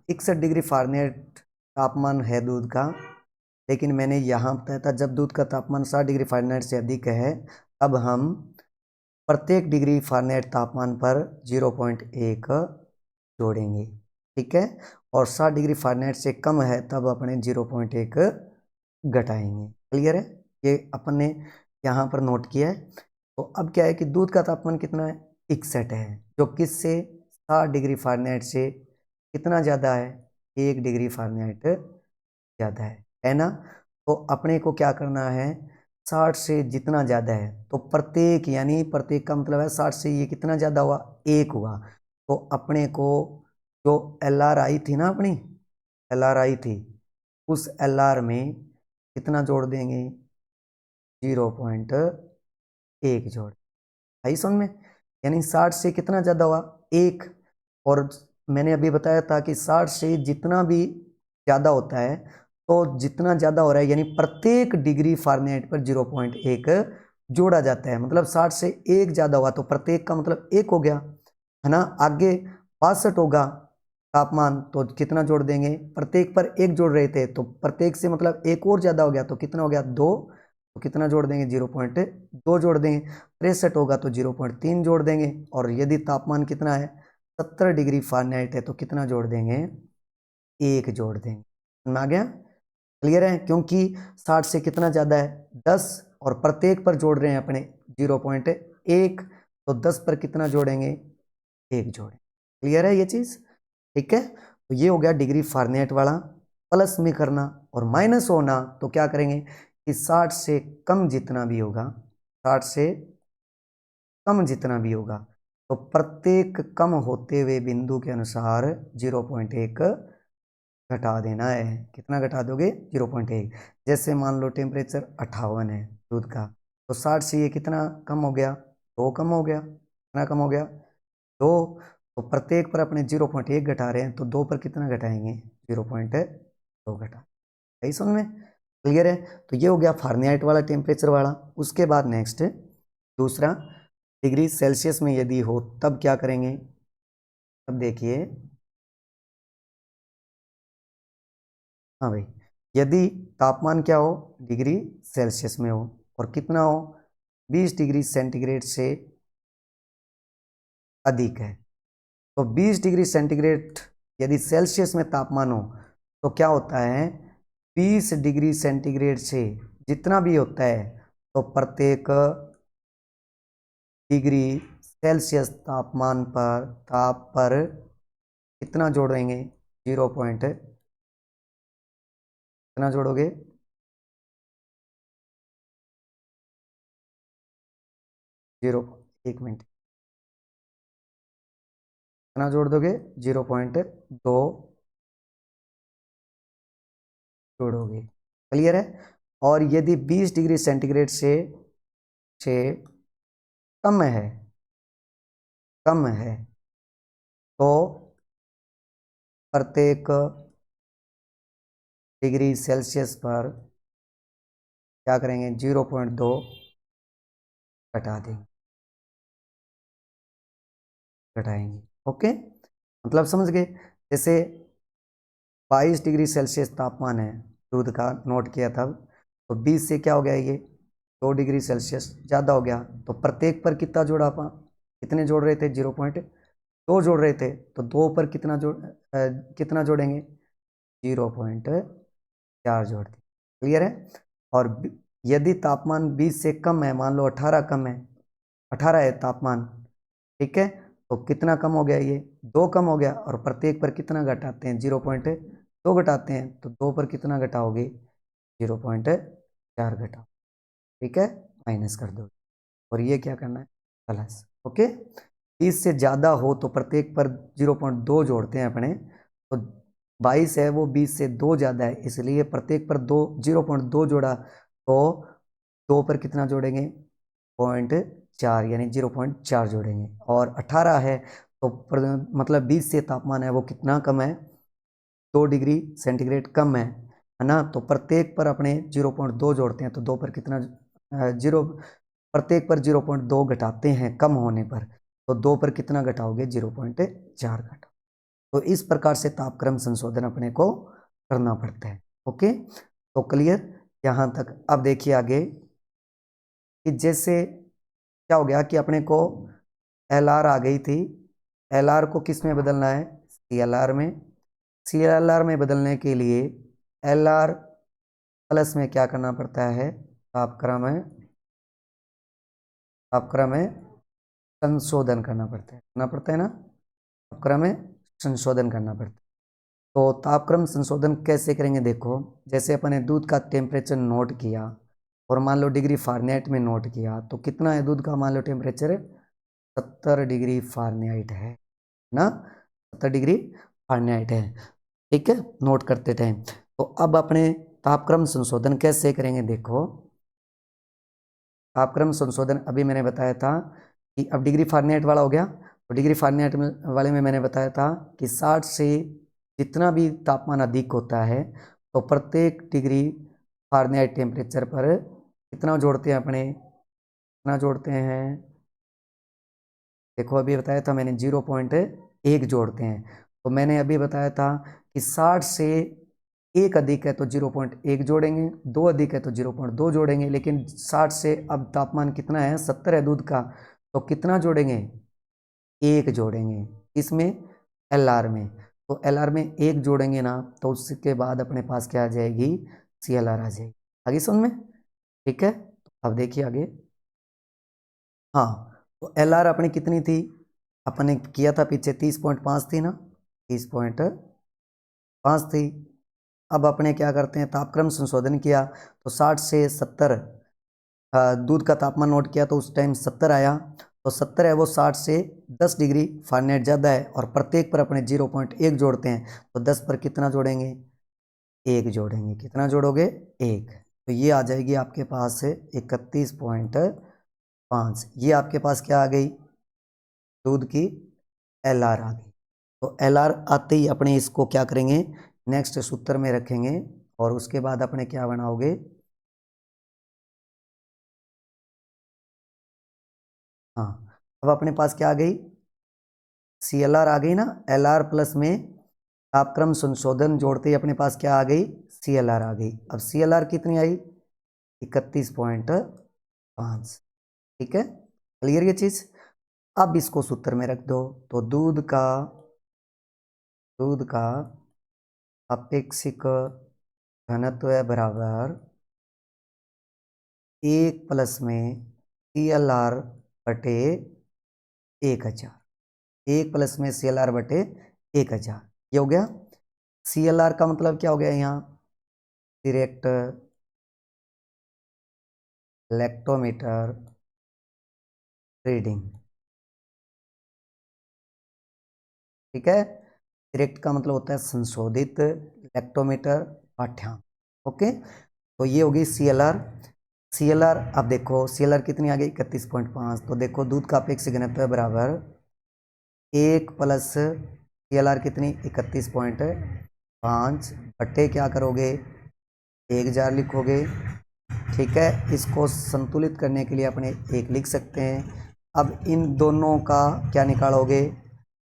61 डिग्री फारेनहाइट तापमान है दूध का, लेकिन मैंने यहाँ बताया था जब दूध का तापमान 60 डिग्री फारेनहाइट से अधिक है, अब हम प्रत्येक डिग्री फारेनहाइट तापमान पर 0.1 जोड़ेंगे, ठीक है, और 60 डिग्री फारेनहाइट से कम है तब अपने 0.1 घटाएंगे। क्लियर है, ये अपन ने यहाँ पर नोट किया है। तो अब क्या है कि दूध का तापमान कितना है, 61 है, जो किससे 60 डिग्री फारेनहाइट से कितना ज़्यादा है, 1 डिग्री फारेनहाइट ज़्यादा है ना। तो अपने को क्या करना है, 60 से जितना ज़्यादा है तो प्रत्येक, यानी प्रत्येक का मतलब है 60 से ये कितना ज़्यादा हुआ, 1 हुआ, तो अपने को जो LR आई थी ना, अपनी LR आई थी, उस LR में कितना जोड़ देंगे, 0.1 जोड़, आई समझ में, यानी 60 से कितना ज़्यादा हुआ, 1, और मैंने अभी बताया था कि 60 से जितना भी ज़्यादा होता है, तो जितना ज़्यादा हो रहा है यानी प्रत्येक डिग्री फारेनहाइट पर 0.1 जोड़ा जाता है, मतलब 60 से 1 ज़्यादा हुआ तो प्रत्येक का मतलब 1 हो गया, है ना। आगे 62 होगा तापमान, तो कितना जोड़ देंगे, प्रत्येक पर 1 जोड़ रहे थे तो प्रत्येक से मतलब 1 और ज़्यादा हो गया, तो कितना हो गया, 2, तो कितना जोड़ देंगे, 0.2 जोड़ देंगे। 63 होगा तो 0.3 जोड़ देंगे, और यदि तापमान कितना है, 70 डिग्री फारेनहाइट है, तो कितना जोड़ देंगे, 1 जोड़ देंगे। समझ आ गया, क्लियर है, क्योंकि 60 से कितना ज़्यादा है, 10, और प्रत्येक पर जोड़ रहे हैं अपने 0.1, तो 10 पर कितना जोड़ेंगे, 1 जोड़ेंगे। क्लियर है ये चीज़, ठीक है। तो ये हो गया डिग्री फारेनहाइट वाला। प्लस में करना और माइनस होना, तो क्या करेंगे कि 60 से कम जितना भी होगा, 60 से कम जितना भी होगा, तो प्रत्येक कम होते हुए बिंदु के अनुसार 0.1 घटा देना है। कितना घटा दोगे, 0.1। जैसे मान लो टेम्परेचर 58 है दूध का, तो 60 से ये कितना कम हो गया, 2 कम हो गया, कितना कम हो गया, 2, तो प्रत्येक पर अपने 0.1 घटा रहे हैं, तो 2 पर कितना घटाएंगे, 0.2 घटा, सही समझ में। क्लियर है। तो ये हो गया फारेनहाइट वाला टेम्परेचर वाला। उसके बाद नेक्स्ट दूसरा, डिग्री सेल्सियस में यदि हो तब क्या करेंगे। अब देखिए, हाँ भाई, यदि तापमान क्या हो, डिग्री सेल्सियस में हो, और कितना हो, 20 डिग्री सेंटीग्रेड से अधिक है। तो 20 डिग्री सेंटीग्रेड यदि सेल्सियस में तापमान हो तो क्या होता है, 20 डिग्री सेंटीग्रेड से जितना भी होता है तो प्रत्येक डिग्री सेल्सियस तापमान पर ताप पर कितना जोड़ेंगे, 0 पॉइंट, कितना जोड़ोगे, 0, 1 मिनट, कितना जोड़ दोगे, 0.2 जोड़ोगे। क्लियर है। और यदि 20 डिग्री सेंटीग्रेड से कम है, कम है, तो प्रत्येक डिग्री सेल्सियस पर क्या करेंगे, 0.2 घटा देंगे, घटाएंगे। ओके, मतलब समझ गए। जैसे 22 डिग्री सेल्सियस तापमान है दूध का, नोट किया तब, तो 20 से क्या हो गया, ये 2 डिग्री सेल्सियस ज़्यादा हो गया, तो प्रत्येक पर कितना जोड़ा अपन, कितने जोड़ रहे थे, 0.2 जोड़ रहे थे, तो 2 पर कितना जोड़ेंगे, 0.4 जोड़ दें। क्लियर है। और यदि तापमान 20 से कम है, मान लो 18 कम है, 18 है तापमान, ठीक है, तो कितना कम हो गया, ये 2 कम हो गया, और प्रत्येक पर कितना घटाते हैं, 0.2 घटाते हैं, तो 2 पर कितना घटाओगे, 0.4 घटाओ, ठीक है, माइनस कर दो, और ये क्या करना है, प्लस। ओके, 20 से ज़्यादा हो तो प्रत्येक पर 0.2 जोड़ते हैं अपने, तो 22 है वो 20 से 2 ज़्यादा है, इसलिए प्रत्येक पर 0.2 जोड़ा, तो 2 पर कितना जोड़ेंगे, 0.4, यानी 0.4 जोड़ेंगे। और 18 है तो मतलब 20 से तापमान है वो कितना कम है, 2 डिग्री सेंटीग्रेड कम है ना, तो प्रत्येक पर अपने 0.2 जोड़ते हैं, तो 2 पर कितना, जीरो, प्रत्येक पर 0.2 घटाते हैं कम होने पर, तो 2 पर कितना घटाओगे, 0.4 घटाओ। तो इस प्रकार से तापक्रम संशोधन अपने को करना पड़ता है। ओके, तो क्लियर यहाँ तक। अब देखिए आगे कि जैसे क्या हो गया कि अपने को एल आर आ गई थी, एल आर को किस में बदलना है, सी एल आर में। सी एल आर में बदलने के लिए एल आर प्लस में क्या करना पड़ता है, तापक्रम में संशोधन करना पड़ता है ना, तापक्रम में संशोधन करना पड़ता है। तो तापक्रम संशोधन कैसे करेंगे, देखो, जैसे अपन ने दूध का टेम्परेचर नोट किया और मान लो डिग्री फारेनहाइट में नोट किया, तो कितना है दूध का, मान लो टेम्परेचर 70 डिग्री फारेनहाइट है ना, 70 डिग्री फारेनहाइट है, ठीक है, नोट करते टाइम। तो अब अपने तापक्रम संशोधन कैसे करेंगे, देखो, तापक्रम संशोधन अभी मैंने बताया था कि अब डिग्री फारेनहाइट वाला हो गया, तो डिग्री फारेनहाइट वाले में मैंने बताया था कि 60 से जितना भी तापमान अधिक होता है तो प्रत्येक डिग्री फारेनहाइट टेम्परेचर पर कितना जोड़ते हैं अपने, कितना जोड़ते हैं, देखो अभी बताया था मैंने, 0.1 जोड़ते हैं। तो मैंने अभी बताया था कि 60 से 1 अधिक है तो 0.1 जोड़ेंगे, 2 अधिक है तो 0.2 जोड़ेंगे, लेकिन 60 से अब तापमान कितना है, 70 है दूध का, तो कितना जोड़ेंगे, 1 जोड़ेंगे। इसमें एल आर में, तो एल आर में 1 जोड़ेंगे ना, तो उसके बाद अपने पास क्या आ जाएगी, सी एल आर आ जाएगी। आगे समझ में, ठीक है। अब देखिए आगे, हाँ, तो एल आर अपनी कितनी थी, अपन ने किया था पीछे 30.5 थी ना, 30.5 थी। अब अपने क्या करते हैं, तापक्रम संशोधन किया तो 60 से 70 दूध का तापमान नोट किया तो उस टाइम 70 आया, तो 70 है वो 60 से 10 डिग्री फारेनहाइट ज़्यादा है, और प्रत्येक पर अपने 0.1 जोड़ते हैं, तो 10 पर कितना जोड़ेंगे, 1 जोड़ेंगे, कितना जोड़ोगे, 1, तो ये आ जाएगी आपके पास 31.5, ये आपके पास क्या आ गई, दूध की एल आर आ गई। तो एल आर आते ही अपने इसको क्या करेंगे, नेक्स्ट सूत्र में रखेंगे, और उसके बाद अपने क्या बनाओगे, हाँ अब अपने पास क्या आ गई, CLR आ गई ना, LR प्लस में तापक्रम संशोधन जोड़ते ही अपने पास क्या आ गई, CLR आ गई। अब CLR कितनी आई, 31.5। ठीक है, क्लियर ये चीज। अब इसको सूत्र में रख दो, तो दूध का अपेक्षिक घनत्व है बराबर 1 प्लस में CLR बटे 1000। 1 प्लस में CLR बटे 1000, ये हो गया। CLR का मतलब क्या हो गया यहाँ, डायरेक्ट लैक्टोमीटर रीडिंग। ठीक है, डायरेक्ट का मतलब होता है संशोधित, लैक्टोमीटर पाठ्यांक। ओके, तो ये होगी CLR। CLR अब देखो CLR कितनी आ गई, 31.5। तो देखो दूध का अपेक्षित घनत्व है बराबर 1 प्लस CLR कितनी, 31.5 बटे क्या करोगे, 1000 लिखोगे। ठीक है, इसको संतुलित करने के लिए अपने 1 लिख सकते हैं। अब इन दोनों का क्या निकालोगे,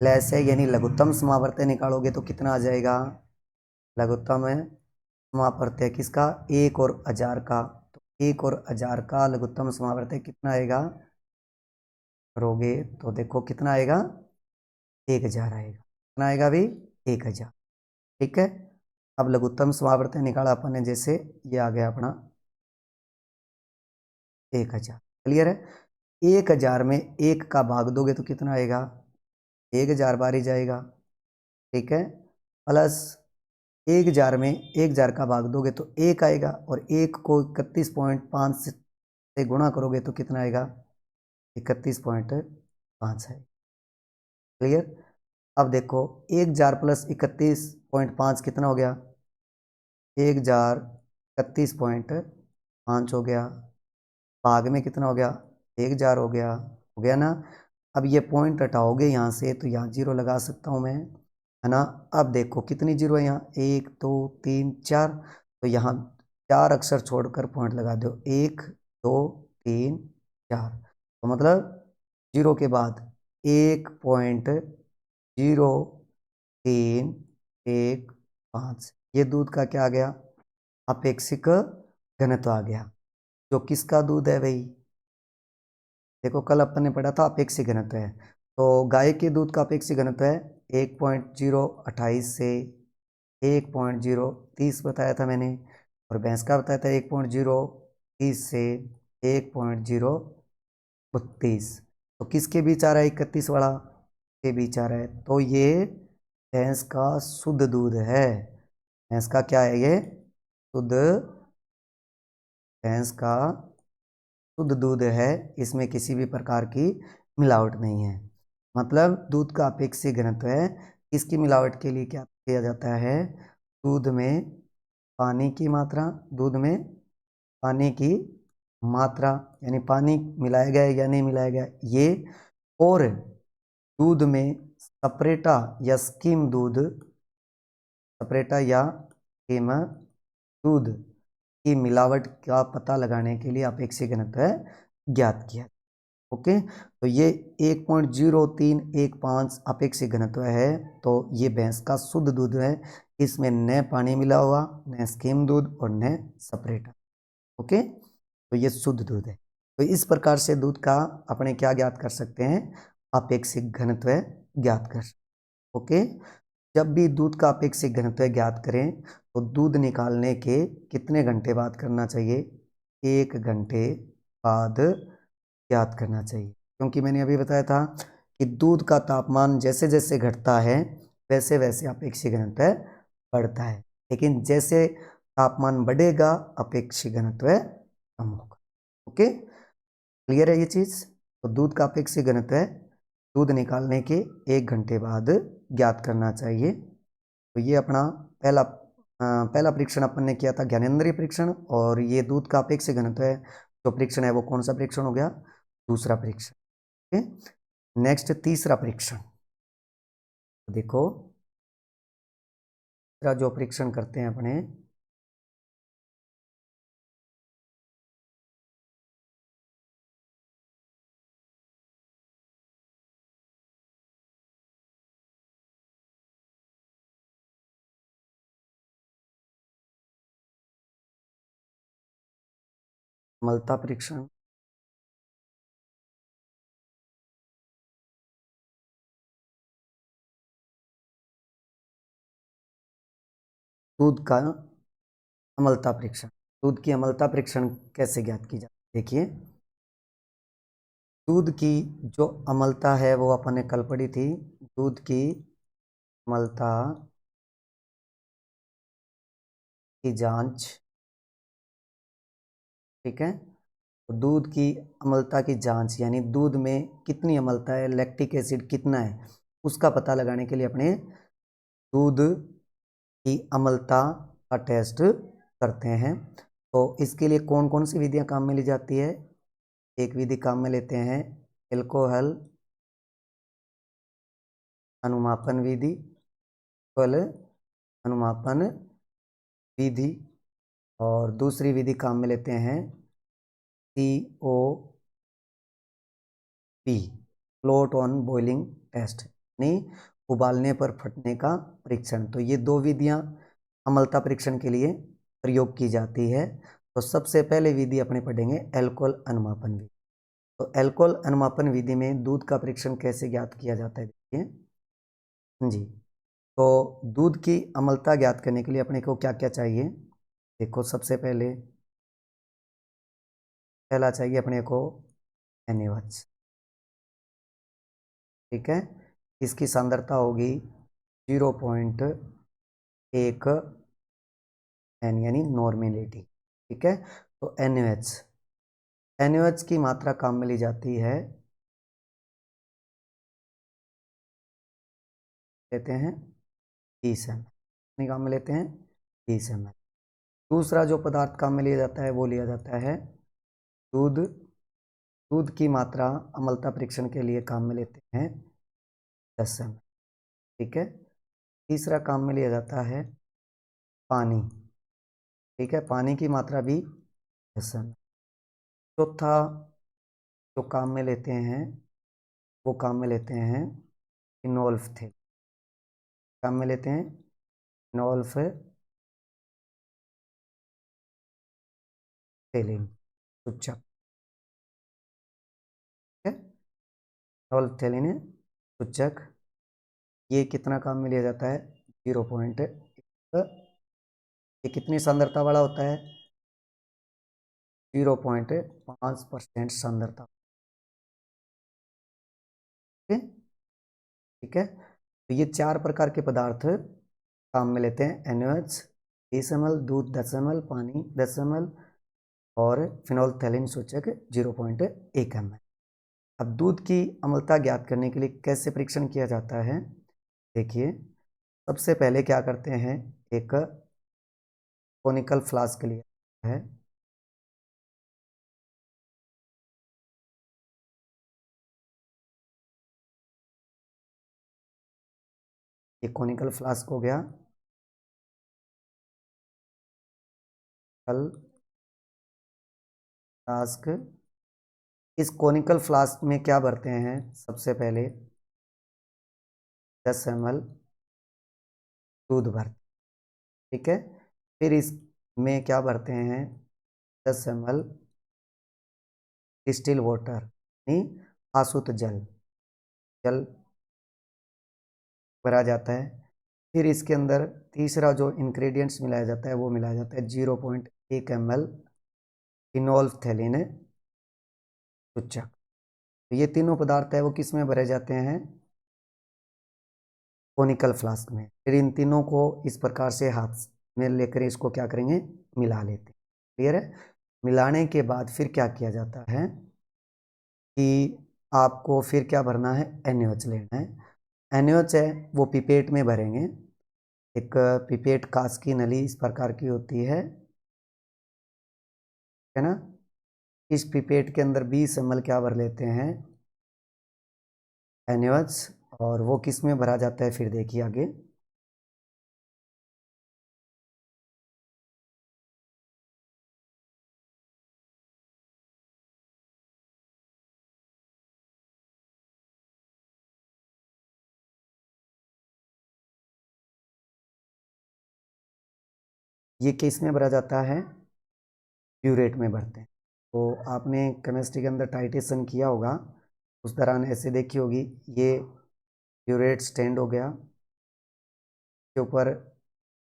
लैस है यानी लघुत्तम समावर्तय निकालोगे तो कितना आ जाएगा, लघुत्तम है समावर्तय किसका, 1 और 1000 का। तो 1 और 1000 का लघुत्तम समावर्तय कितना आएगा, करोगे तो देखो कितना आएगा, 1000 आएगा। कितना आएगा अभी, 1000। ठीक है, अब लघुत्तम समावर्तय निकाला अपन ने, जैसे ये आ गया अपना 1000। क्लियर है, 1000 में 1 का भाग दोगे तो कितना आएगा, 1000 बार ही जाएगा। ठीक है, प्लस 1000 में 1000 का भाग दोगे तो 1 आएगा, और 1 को 31.5 से गुणा करोगे तो कितना आएगा, 31.5 है। क्लियर, अब देखो 1000 प्लस 31.5 कितना हो गया, 1000 31.5 हो गया, भाग में कितना हो गया, 1000 हो गया ना। अब ये पॉइंट हटाओगे यहाँ से तो यहाँ 0 लगा सकता हूँ मैं, है ना। अब देखो कितनी 0 है यहाँ, 1 2 3 4, तो यहाँ 4 अक्षर छोड़कर पॉइंट लगा दो, 1 2 3 4। तो मतलब 0 के बाद 1.03115, ये दूध का क्या आ गया, अपेक्षिक घनत्व आ गया। जो किसका दूध है भाई, देखो कल अपन ने पढ़ा था अपेक्षिक घनत्व है, तो गाय के दूध का अपेक्षिक घनत्व है 1.028 से 1.030 बताया था मैंने, और भैंस का बताया था 1.030 से 1.032। तो किसके बीच आ रहा है, 31 वाला के बीच आ रहा है, तो ये भैंस का शुद्ध दूध है। भैंस का क्या है ये, शुद्ध, भैंस का शुद्ध दूध है, इसमें किसी भी प्रकार की मिलावट नहीं है। मतलब दूध का अपेक्षित घनत्व है, इसकी मिलावट के लिए क्या किया जाता है, दूध में पानी की मात्रा, दूध में पानी की मात्रा यानी पानी मिलाया गया या नहीं मिलाया गया ये, और दूध में सपरेटा या स्किम दूध, सपरेटा या स्किम दूध की मिलावट का पता लगाने के लिए अपेक्षित घनत्व ज्ञात किया। ओके, तो ये 1.0315 अपेक्षित घनत्व है, तो ये भैंस का शुद्ध दूध है, इसमें न पानी मिला हुआ, न स्किम दूध और न सपरेटा। ओके, तो ये शुद्ध दूध है। तो इस प्रकार से दूध का अपने क्या ज्ञात कर सकते हैं, अपेक्षित घनत्व ज्ञात कर। ओके, जब भी दूध का अपेक्षित घनत्व ज्ञात करें तो दूध निकालने के कितने घंटे बाद करना चाहिए, 1 घंटे बाद ज्ञात करना चाहिए, क्योंकि मैंने अभी बताया था कि दूध का तापमान जैसे जैसे घटता है वैसे वैसे अपेक्षित घनत्व बढ़ता है, लेकिन जैसे तापमान बढ़ेगा अपेक्षित घनत्व कम होगा। ओके, क्लियर है ये चीज़। तो दूध का अपेक्षित घनत्व दूध निकालने के 1 घंटे बाद ज्ञात करना चाहिए। तो ये अपना पहला परीक्षण अपन ने किया था ज्ञानेंद्रिय परीक्षण, और ये दूध का अपेक्षित घनत्व जो परीक्षण है वो कौन सा परीक्षण हो गया, दूसरा परीक्षण। नेक्स्ट तीसरा परीक्षण, देखो तीसरा जो परीक्षण करते हैं अपने, अम्लता परीक्षण, दूध का अम्लता परीक्षण। दूध की अम्लता परीक्षण कैसे ज्ञात की जाती है? देखिए, दूध की जो अम्लता है वो अपन ने कल पढ़ी थी। दूध की अम्लता की जांच, ठीक है। तो दूध की अम्लता की जांच यानी दूध में कितनी अम्लता है, लैक्टिक एसिड कितना है, उसका पता लगाने के लिए अपने दूध की अम्लता का टेस्ट करते हैं। तो इसके लिए कौन कौन सी विधियां काम में ली जाती है? एक विधि काम में लेते हैं एल्कोहल अनुमापन विधि, एल्कोहल अनुमापन विधि। और दूसरी विधि काम में लेते हैं COP, float on boiling test, यानी उबालने पर फटने का परीक्षण। तो ये दो विधियां अम्लता परीक्षण के लिए प्रयोग की जाती है। तो सबसे पहले विधि अपने पढ़ेंगे एल्कोहल अनुमापन विधि। तो एल्कोहल अनुमापन विधि में दूध का परीक्षण कैसे ज्ञात किया जाता है? देखिए जी, तो दूध की अम्लता ज्ञात करने के लिए अपने को क्या क्या चाहिए? देखो, सबसे पहला चाहिए अपने को NaOH, ठीक है। इसकी सांद्रता होगी 0.1 N यानी नॉर्मेलिटी, ठीक है। तो NaOH की मात्रा काम में ली जाती है, लेते हैं 30 ml, कितनी काम में लेते हैं? 30 ml। दूसरा जो पदार्थ काम में लिया जाता है वो लिया जाता है दूध। दूध की मात्रा अम्लता परीक्षण के लिए काम में लेते हैं 10 ml, ठीक है। तीसरा काम में लिया जाता है पानी, ठीक है, पानी की मात्रा भी 10 ml। चौथा जो काम में लेते हैं वो काम में लेते हैं फिनोल्फथेन, काम में लेते हैं फिनोल्फथेलिन सूचक, है फिनोल्फथेलिन सूचक। ये कितना काम में लिया जाता है? 0.1। ये कितनी सांद्रता वाला होता है? 0.5% सांद्रता, ठीक है, ठीक है। तो ये चार प्रकार के पदार्थ काम में लेते हैं NaOH 30 ml, दूध 10 ml, पानी 10 ml और फिनोल्फथेलिन सूचक 0.1 ml। अब दूध की अम्लता ज्ञात करने के लिए कैसे परीक्षण किया जाता है? देखिए, सबसे पहले क्या करते हैं, एक कोनिकल फ्लास्क लिया है, ये कोनिकल फ्लास्क हो गया। कल फ्लास्क, इस कोनिकल फ्लास्क में क्या भरते हैं? सबसे पहले 10 ml दूध भरते, ठीक है। फिर इसमें क्या भरते हैं? 10 ml डिस्टिल वाटर यानी आसुत जल, जल भरा जाता है। फिर इसके अंदर तीसरा जो इंग्रेडिएंट्स मिलाया जाता है वो मिलाया जाता है 0.1 ml फिनोल्फथेलिन सूचक। तो ये तीनों पदार्थ है वो किस में भरे जाते हैं? कोनिकल फ्लास्क में। फिर इन तीनों को इस प्रकार से हाथ में लेकर इसको क्या करेंगे? मिला लेते हैं, क्लियर है। मिलाने के बाद फिर क्या किया जाता है कि आपको फिर क्या भरना है? NaOH लेना है। NaOH है वो पिपेट में भरेंगे। एक पिपेट कांच की नली इस प्रकार की होती है ना। इस पिपेट के अंदर 20 ml क्या भर लेते हैं? NaOH। और वो किस में भरा जाता है? फिर देखिए आगे, ये किस में भरा जाता है? प्यूरेट में भरते हैं, तो आपने केमिस्ट्री के अंदर टाइटेशन किया होगा, उस दौरान ऐसे देखी होगी, ये ब्यूरेट स्टैंड हो गया, के ऊपर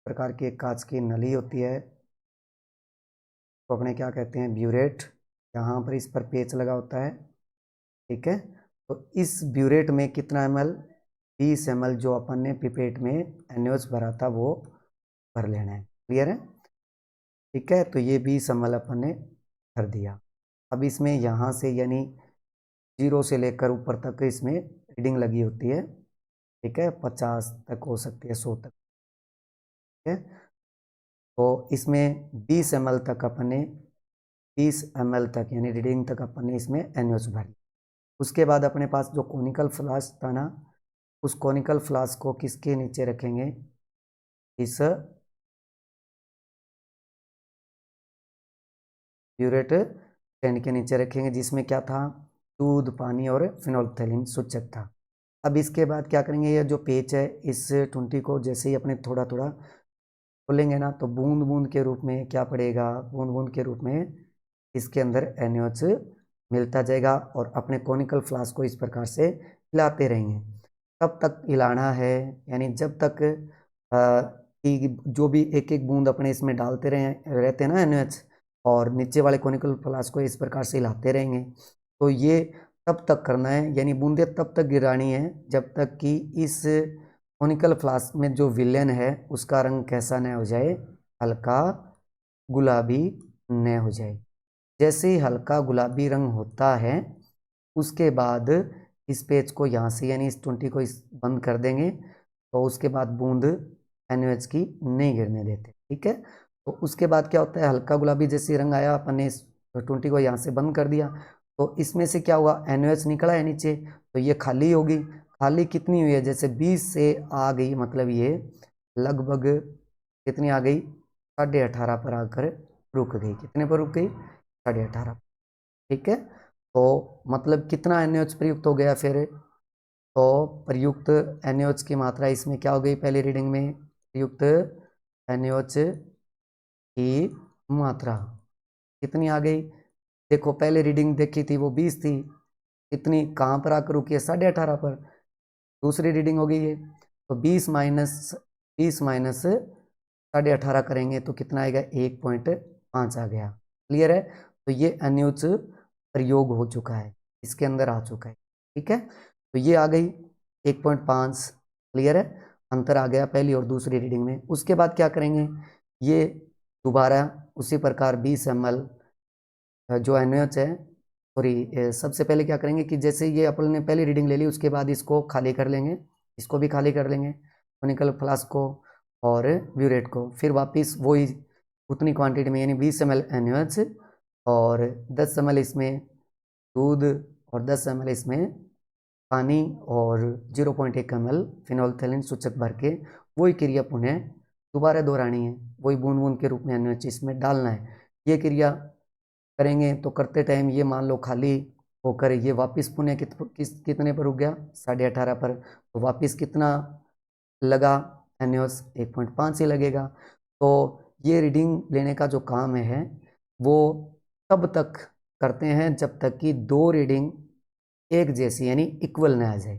प्रकार की एक कांच की नली होती है, तो अपने क्या कहते हैं, ब्यूरेट। यहाँ पर इस पर पेच लगा होता है, ठीक है। तो इस ब्यूरेट में कितना ml, 20 ml जो अपन ने पिपेट में NaOH भरा था वो भर लेना है। क्लियर है, ठीक है। तो ये 20 ml अपन ने भर दिया। अब इसमें यहाँ से यानी 0 से लेकर ऊपर तक इसमें रीडिंग लगी होती है, ठीक है, 50 तक हो सकती है, 100 तक, ठीक है। तो इसमें 20 ml तक अपन ने 20 ml तक यानी रीडिंग तक अपन ने इसमें NaOH भरी। उसके बाद अपने पास जो कॉनिकल फ्लास्क था ना, उस कॉनिकल फ्लास्क को किसके नीचे रखेंगे, इस ब्यूरेट स्टैंड के नीचे रखेंगे, जिसमें क्या था, दूध, पानी और फिनोल्फथालीन सूचक था। अब इसके बाद क्या करेंगे, ये जो पेच है इस टुंटी को जैसे ही अपने थोड़ा थोड़ा खोलेंगे ना, तो बूंद बूंद के रूप में क्या पड़ेगा, बूंद बूंद के रूप में इसके अंदर NaOH मिलता जाएगा, और अपने कॉनिकल फ्लास्क को इस प्रकार से हिलाते रहेंगे। तब तक हिलाना है, यानी जब तक कि जो भी एक एक बूंद अपने इसमें डालते रहे रहते हैं ना NaOH, और नीचे वाले कॉनिकल फ्लास्क को इस प्रकार से हिलाते रहेंगे। तो ये तब तक करना है, यानी बूंदे तब तक गिरानी है जब तक कि इस कॉनिकल फ्लास्क में जो विलेन है उसका रंग कैसा न हो जाए, हल्का गुलाबी न हो जाए। जैसे ही हल्का गुलाबी रंग होता है, उसके बाद इस पेज को यहाँ से यानी इस टुंटी को इस बंद कर देंगे, तो उसके बाद बूंद NaOH की नहीं गिरने देते, ठीक है। तो उसके बाद क्या होता है, हल्का गुलाबी जैसे रंग आया, अपन ने इस टुंटी को यहाँ से बंद कर दिया, तो इसमें से क्या हुआ, NaOH निकला है नीचे, तो ये खाली होगी। खाली कितनी हुई है, जैसे 20 से आ गई, मतलब ये लगभग कितनी आ गई, 18.5 पर आकर रुक गई। कितने पर रुक गई, 18.5, ठीक है। तो मतलब कितना NaOH प्रयुक्त हो गया फिर, तो प्रयुक्त NaOH की मात्रा इसमें क्या हो गई, पहली रीडिंग में प्रयुक्त NaOH की मात्रा कितनी आ गई, देखो पहले रीडिंग देखी थी वो 20 थी, इतनी कहाँ पर आकर रुकी है, 18.5 पर। दूसरी रीडिंग हो गई है, तो 20 माइनस 18.5 करेंगे तो कितना आएगा, 1.5 आ गया। क्लियर है, तो ये NaOH प्रयोग हो चुका है, इसके अंदर आ चुका है, ठीक है। तो ये आ गई 1.5। क्लियर है, अंतर आ गया पहली और दूसरी रीडिंग में। उसके बाद क्या करेंगे, ये दोबारा उसी प्रकार 20 ml जो NaOH है, सॉरी, सबसे पहले क्या करेंगे कि जैसे ये अपन ने पहली रीडिंग ले ली, उसके बाद इसको खाली कर लेंगे, इसको भी खाली कर लेंगे, कॉनिकल फ्लास्क को और ब्यूरेट को। फिर वापस वही उतनी क्वांटिटी में यानी 20 ml NaOH और 10 ml इसमें दूध और 10 ml इसमें पानी और 0.1 ml फिनोल्फथालीन सूचक भर के वही क्रिया पुनः दोबारा दोहरानी है, वही बूंद बूंद के रूप में NaOH इसमें डालना है। ये क्रिया करेंगे तो करते टाइम ये मान लो खाली होकर ये वापस पुनः कितने पर रुक गया, 18.5 पर, तो वापस कितना लगा NaOH, 1.5 ही लगेगा। तो ये रीडिंग लेने का जो काम है वो तब तक करते हैं जब तक कि दो रीडिंग एक जैसी यानी इक्वल ना आ जाए।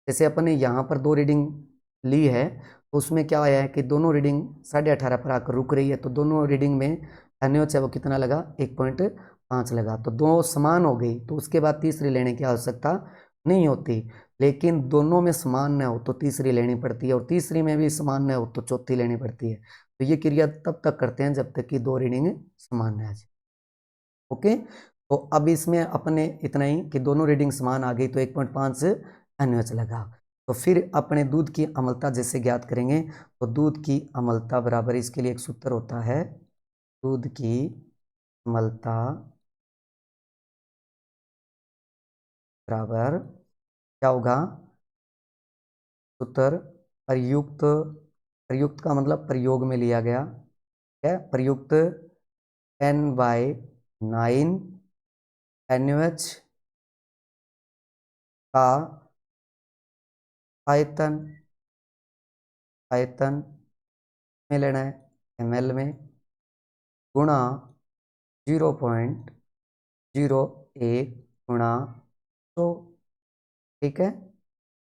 जैसे अपन ने यहाँ पर दो रीडिंग ली है, तो उसमें क्या आया है कि दोनों रीडिंग 18.5 पर आकर रुक रही है, तो दोनों रीडिंग में NaOH है वो कितना लगा, 1.5 लगा, तो दो समान हो गई, तो उसके बाद तीसरी लेने की आवश्यकता नहीं होती। लेकिन दोनों में समान न हो तो तीसरी लेनी पड़ती है, और तीसरी में भी समान न हो तो चौथी लेनी पड़ती है। तो ये क्रिया तब तक करते हैं जब तक कि दो रीडिंग समान न आ जाए। ओके, तो अब इसमें अपने इतना ही कि दोनों रीडिंग समान आ गई, तो 1.5 NaOH लगा। तो फिर अपने दूध की अम्लता जैसे ज्ञात करेंगे, तो दूध की अम्लता बराबर, इसके लिए एक सूत्र होता है, दूध की अम्लता बराबर क्या होगा, सूत्र प्रयुक्त, प्रयुक्त का मतलब प्रयोग में लिया गया है, प्रयुक्त N/9 NaOH का आयतन, आयतन में लेना है ml में, गुणा 0.1 0.01 गुणा 100, ठीक है।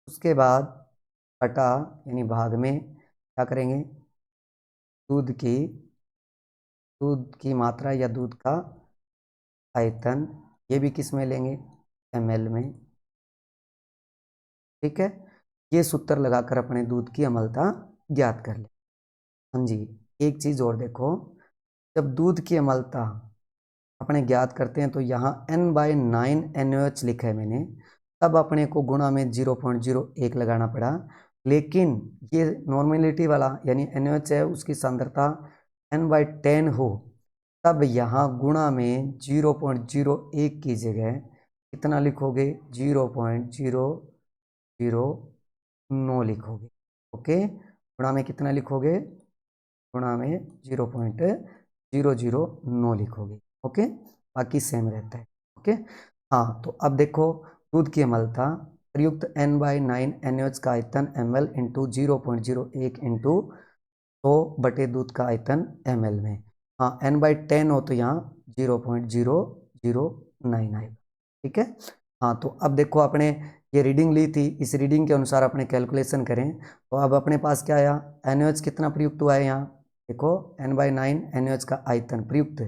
उसके बाद बटा यानी भाग में क्या करेंगे, दूध की मात्रा या दूध का आयतन, ये भी किस में लेंगे, ml में, ठीक है। ये सूत्र लगाकर अपने दूध की अम्लता ज्ञात कर ले। हाँ जी, एक चीज और देखो, जब दूध की अम्लता अपने ज्ञात करते हैं तो यहाँ n/9 NaOH लिखा है मैंने, तब अपने को गुणा में 0.01 लगाना पड़ा। लेकिन ये नॉर्मेलिटी वाला यानी NaOH है, उसकी सांद्रता n/10 हो, तब यहाँ गुणा में 0.01 की जगह कितना लिखोगे, 0.009 लिखोगे। ओके, गुणा में कितना लिखोगे, गुणा में 0.009 लिखोगे। ओके, बाकी सेम रहता है। ओके, हाँ, तो अब देखो, दूध की अम्लता प्रयुक्त n/9 NaOH का आयतन ml इंटू 0.01 इंटू 100 बटे दूध का आयतन ml में। हाँ, n/10 हो तो यहाँ 0.009 आएगा, ठीक है। हाँ, तो अब देखो, अपने ये रीडिंग ली थी, इस रीडिंग के अनुसार अपने कैलकुलेशन करें तो अब अपने पास क्या आया, NaOH कितना प्रयुक्त हुआ है, यहाँ देखो n/9 NaOH का आयतन प्रयुक्त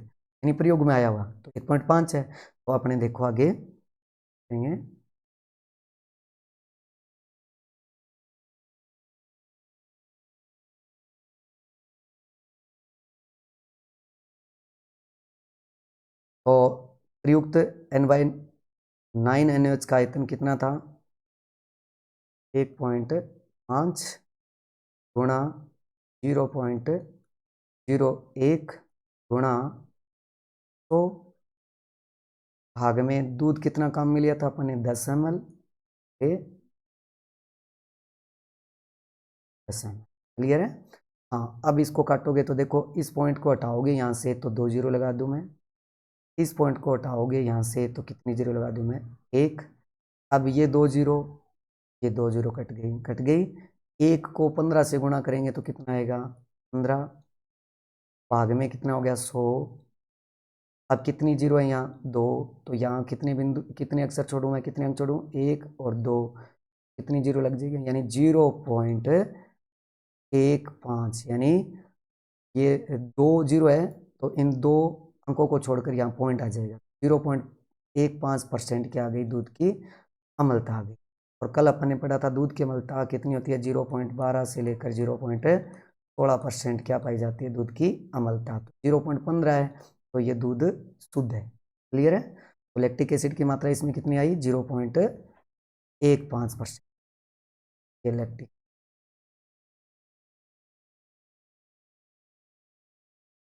यानी प्रयोग में आया हुआ तो 1.5 है। तो अपने देखो आगे करेंगे, तो प्रयुक्त n/9 NaOH का आयतन कितना था, 1.5 गुणा 0.01 गुणा 100 भाग में दूध कितना काम में लिया था अपन ने, 10 ml, 10 ml, क्लियर है। हाँ, अब इसको काटोगे तो देखो, इस पॉइंट को हटाओगे यहाँ से तो 2 जीरो लगा दूँ मैं, इस पॉइंट को हटाओगे यहाँ से तो कितनी जीरो लगा दूँ मैं, 1। अब ये 2 जीरो, ये 2 जीरो कट गई। 1 को 15 से गुणा करेंगे तो कितना आएगा, 15, भाग में कितना हो गया, 100। अब कितनी जीरो है यहाँ, 2, तो यहाँ कितने बिंदु, कितने अक्षर छोड़ूँ मैं, कितने अंक छोड़ूँ, 1 और 2, कितनी जीरो लग जाएगी, यानी 0.15, यानी ये 2 जीरो है तो इन 2 अंकों को छोड़कर यहाँ पॉइंट आ जाएगा, 0.15% क्या आ गई, दूध की अम्लता आ गई। और कल अपन ने पढ़ा था दूध की अम्लता कितनी होती है, 0.12 से लेकर 0.16% क्या पाई जाती है, दूध की अम्लता। तो 0.15 है तो ये दूध शुद्ध है, क्लियर है। तो लैक्टिक एसिड की मात्रा इसमें कितनी आई, 0.15%, ये लैक्टिक,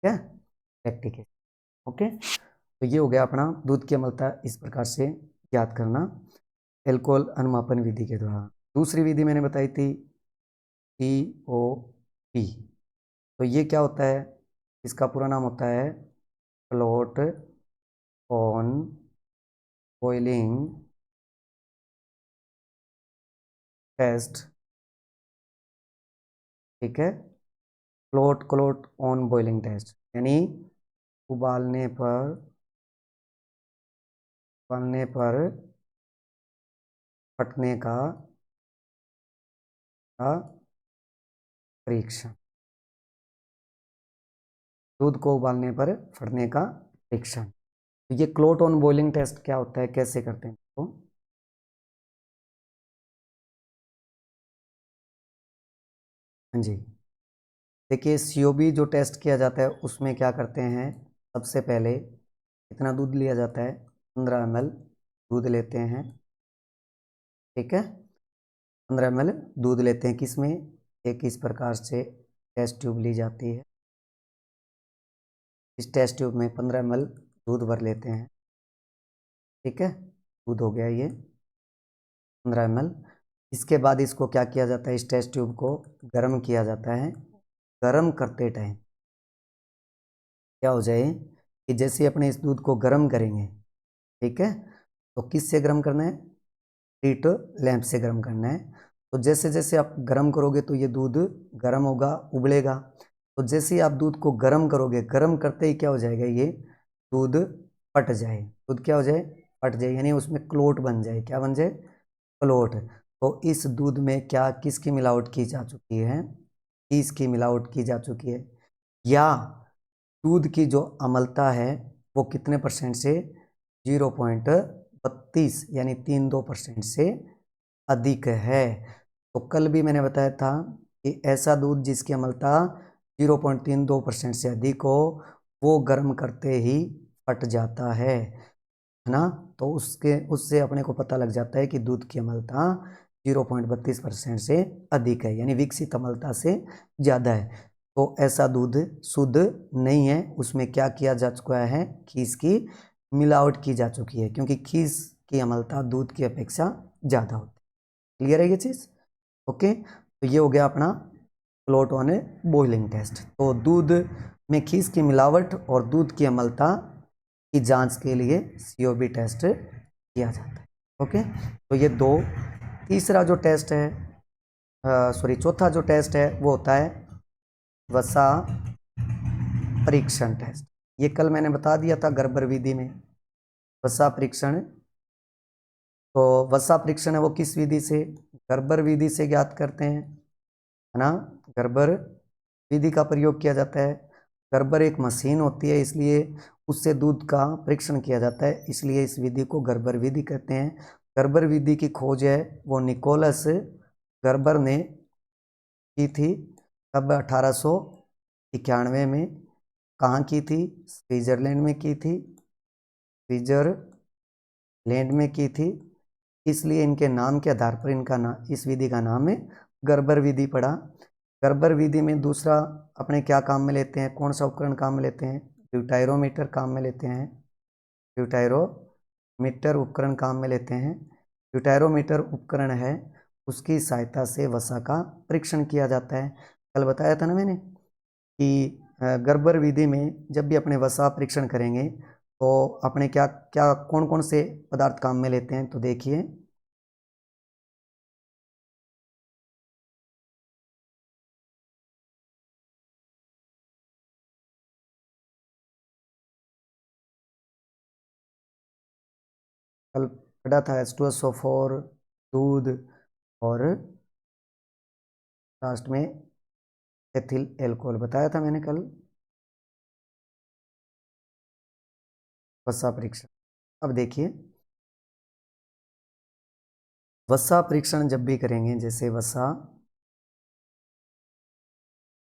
क्या, लैक्टिक एसिड। ओके, तो ये हो गया अपना दूध की अम्लता इस प्रकार से ज्ञात करना एल्कोहल अनुमापन विधि के द्वारा। दूसरी विधि मैंने बताई थी COP, तो ये क्या होता है, इसका पूरा नाम होता है फ्लोट ऑन बॉइलिंग टेस्ट, ठीक है। फ्लोट ऑन बॉइलिंग टेस्ट यानी उबालने पर फटने का परीक्षण, दूध को उबालने पर फटने का परीक्षण। तो ये क्लोट ऑन बॉइलिंग टेस्ट क्या होता है, कैसे करते हैं तो, हाँ जी, देखिए COB जो टेस्ट किया जाता है उसमें क्या करते हैं, सबसे पहले कितना दूध लिया जाता है, 15 ml दूध लेते हैं, ठीक है। 15 ml दूध लेते हैं, किसमें, एक इस प्रकार से टेस्ट ट्यूब ली जाती है, इस टेस्ट ट्यूब में 15 ml दूध भर लेते हैं, ठीक है। दूध हो गया ये 15 ml। इसके बाद इसको क्या किया जाता है, इस टेस्ट ट्यूब को गर्म किया जाता है। गर्म करते टाइम क्या हो जाए कि जैसे अपने इस दूध को गर्म करेंगे, ठीक है, तो किस से गर्म करना है, हीट लैंप से गर्म करना है। तो जैसे जैसे आप गर्म करोगे तो ये दूध गर्म होगा, उबलेगा। तो जैसे ही आप दूध को गर्म करोगे, गर्म करते ही क्या हो जाएगा, ये दूध फट जाए, दूध क्या हो जाए, फट जाए, यानी उसमें क्लोट बन जाए, क्या बन जाए, क्लोट। तो इस दूध में क्या किसकी मिलावट की जा चुकी है, किसकी मिलावट की जा चुकी है, या दूध की जो अम्लता है वो कितने परसेंट से, 0.32 यानी 32% से अधिक है। तो कल भी मैंने बताया था कि ऐसा दूध जिसकी अम्लता 0.32% से अधिक हो वो गर्म करते ही फट जाता है ना। तो उससे अपने को पता लग जाता है कि दूध की अम्लता 0.32% से अधिक है, यानी विकसित अम्लता से ज़्यादा है। तो ऐसा दूध शुद्ध नहीं है, उसमें क्या किया जा चुका है, खीस की मिलावट की जा चुकी है, क्योंकि खीस की अम्लता दूध की अपेक्षा ज़्यादा होती है। क्लियर है ये चीज़? ओके, तो ये हो गया अपना क्लोट ऑन बॉइलिंग टेस्ट। तो दूध में खीस की मिलावट और दूध की अम्लता की जांच के लिए COB टेस्ट किया जाता है। ओके, तो ये दो। तीसरा जो टेस्ट है, चौथा जो टेस्ट है वो होता है वसा परीक्षण टेस्ट। ये कल मैंने बता दिया था गर्बर विधि में वसा परीक्षण। तो वसा परीक्षण है वो किस विधि से, गर्बर विधि से ज्ञात करते हैं, है ना। गर्बर विधि का प्रयोग किया जाता है। गर्बर एक मशीन होती है, इसलिए उससे दूध का परीक्षण किया जाता है, इसलिए इस विधि को गर्बर विधि कहते हैं। गर्बर विधि की खोज है वो निकोलस गर्बर ने की थी, कब, 1891 में। कहाँ की थी, स्विट्जरलैंड में की थी, स्विट्जरलैंड में की थी। इसलिए इनके नाम के आधार पर इनका नाम, इस विधि का नाम है गर्बर विधि पड़ा। गर्बर विधि में दूसरा अपने क्या काम में लेते हैं, कौन सा उपकरण काम में लेते हैं, ब्यूटाइरोमीटर काम में लेते हैं, ब्यूटाइरोमीटर उपकरण काम में लेते हैं। ब्यूटाइरोमीटर उपकरण है उसकी सहायता से वसा का परीक्षण किया जाता है। कल बताया था ना मैंने कि गर्बर विधि में जब भी अपने वसा परीक्षण करेंगे तो अपने क्या क्या कौन कौन से पदार्थ काम में लेते हैं, तो देखिए कल पढ़ा था H2SO4, दूध, और लास्ट में एथिल एल्कोहल बताया था मैंने कल, वसा परीक्षण। अब देखिए वसा परीक्षण जब भी करेंगे, जैसे वसा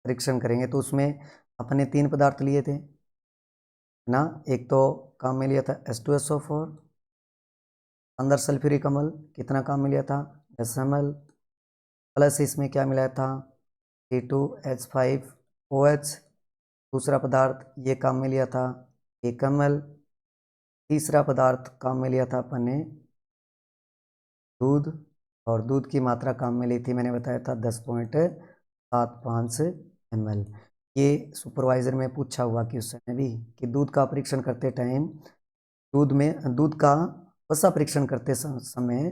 परीक्षण करेंगे तो उसमें अपने 3 पदार्थ लिए थे ना। एक तो काम में लिया था H2SO4, अंदर सल्फ्यूरिक अम्ल कितना काम में लिया था, 10 ml, प्लस इसमें क्या मिलाया था, C2H5OH। दूसरा पदार्थ ये काम में लिया था 1 ml। तीसरा पदार्थ काम में लिया था अपन ने दूध, और दूध की मात्रा काम में ली थी मैंने बताया था 10.75 ml। ये सुपरवाइजर में पूछा हुआ कि उस समय भी कि दूध का परीक्षण करते टाइम दूध का वसा परीक्षण करते समय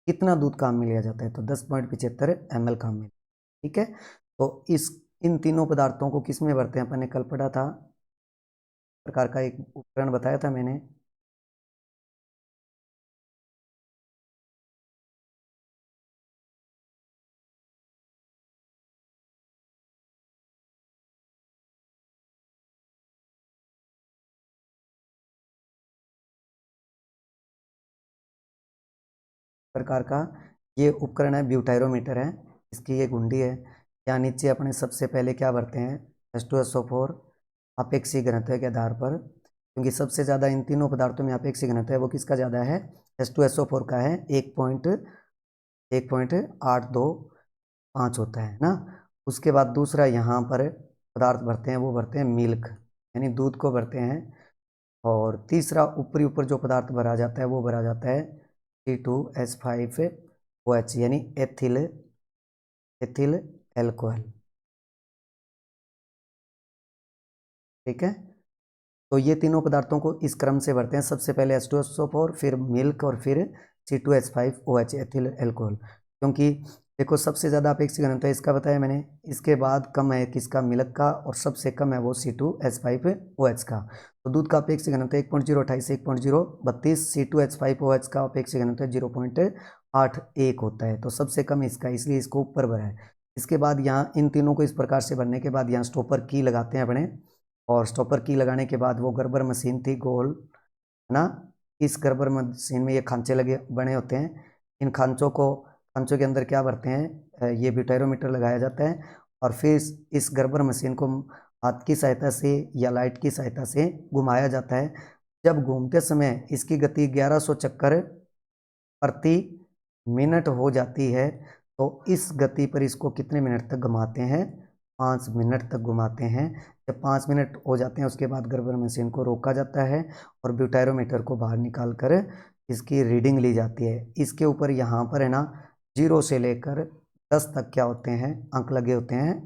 कितना दूध काम में लिया जाता है, तो 10.75 ml काम में। ठीक है, तो इन तीनों पदार्थों को किस में भरते हैं अपन ने कल पढ़ा था, प्रकार का एक उपकरण बताया था मैंने, प्रकार का ये उपकरण है, ब्यूटाइरोमीटर है। इसकी ये गुंडी है, यहाँ नीचे अपने सबसे पहले क्या भरते हैं, H2SO4 अपेक्षिक घनत्व के आधार पर, क्योंकि सबसे ज़्यादा इन तीनों पदार्थों में अपेक्षिक घनत्व है वो किसका ज़्यादा है, H2SO4 का है, 1.825 होता है ना। उसके बाद दूसरा यहाँ पर पदार्थ भरते हैं वो भरते हैं मिल्क, यानी दूध को भरते हैं। और तीसरा ऊपरी ऊपर जो पदार्थ भरा जाता है वो भरा जाता है C2H5OH, यानी एथिल एल्कोहल। ठीक है, तो ये तीनों पदार्थों को इस क्रम से भरते हैं, सबसे पहले H2SO4, फिर मिल्क, और फिर C2H5OH एथिल एल्कोहल। क्योंकि देखो सबसे ज़्यादा अपेक्षित घनत्व इसका बताया मैंने, इसके बाद कम है किसका, मिल्क का, और सबसे कम है वो C2H5OH का। तो दूध का अपेक्षित घनत्व 1.028 से 1.032, C2H5OH का अपेक्षित घनत्व 0.81 होता है। तो सबसे कम इसका, इसलिए इसको ऊपर भरा है। इसके बाद यहाँ इन तीनों को इस प्रकार से भरने के बाद यहाँ स्टॉपर की लगाते हैं अपने, और स्टॉपर की लगाने के बाद वो गर्बर मशीन थी गोल, है ना। इस गर्बर मशीन में ये खांचे लगे बने होते हैं। इन खांचों के अंदर क्या भरते हैं, ये ब्यूटाइरोमीटर लगाया जाता है, और फिर इस गर्बर मशीन को हाथ की सहायता से या लाइट की सहायता से घुमाया जाता है। जब घूमते समय इसकी गति 1100 चक्कर प्रति मिनट हो जाती है, तो इस गति पर इसको कितने मिनट तक घुमाते हैं, 5 मिनट तक घुमाते हैं। जब 5 मिनट हो जाते हैं उसके बाद गर्बर मशीन को रोका जाता है और ब्यूटाइरोमीटर को बाहर निकाल कर इसकी रीडिंग ली जाती है। इसके ऊपर यहाँ पर है ना 0 से लेकर 10 तक क्या होते हैं, अंक लगे होते हैं।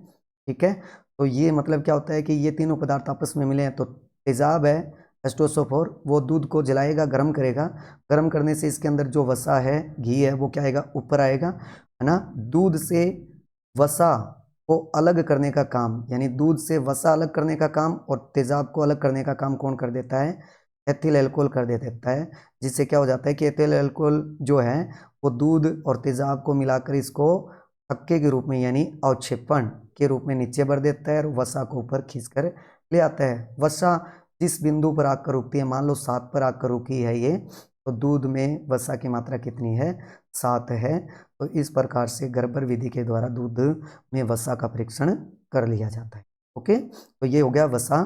ठीक है, तो ये मतलब क्या होता है कि ये तीनों पदार्थ आपस में मिले हैं, तो तेजाब है H2SO4, वो दूध को जलाएगा, गर्म करेगा। गर्म करने से इसके अंदर जो वसा है, घी है, वो क्या आएगा, ऊपर आएगा, है ना। दूध से वसा को अलग करने का काम, यानी दूध से वसा अलग करने का काम और तेजाब को अलग करने का काम कौन कर देता है, एथिल अल्कोहल कर देता है। जिससे क्या हो जाता है कि एथिल अल्कोहल जो है वो दूध और तेजाब को मिलाकर इसको थक्के के रूप में यानी अवक्षेपण के रूप में नीचे भर देता है और वसा को ऊपर खींचकर ले आता है। वसा जिस बिंदु पर आकर रुकती है, मान लो 7 पर आकर रुकी है ये, तो दूध में वसा की मात्रा कितनी है, 7 है। तो इस प्रकार से गर्बर विधि के द्वारा दूध में वसा का परीक्षण कर लिया जाता है। ओके, तो ये हो गया वसा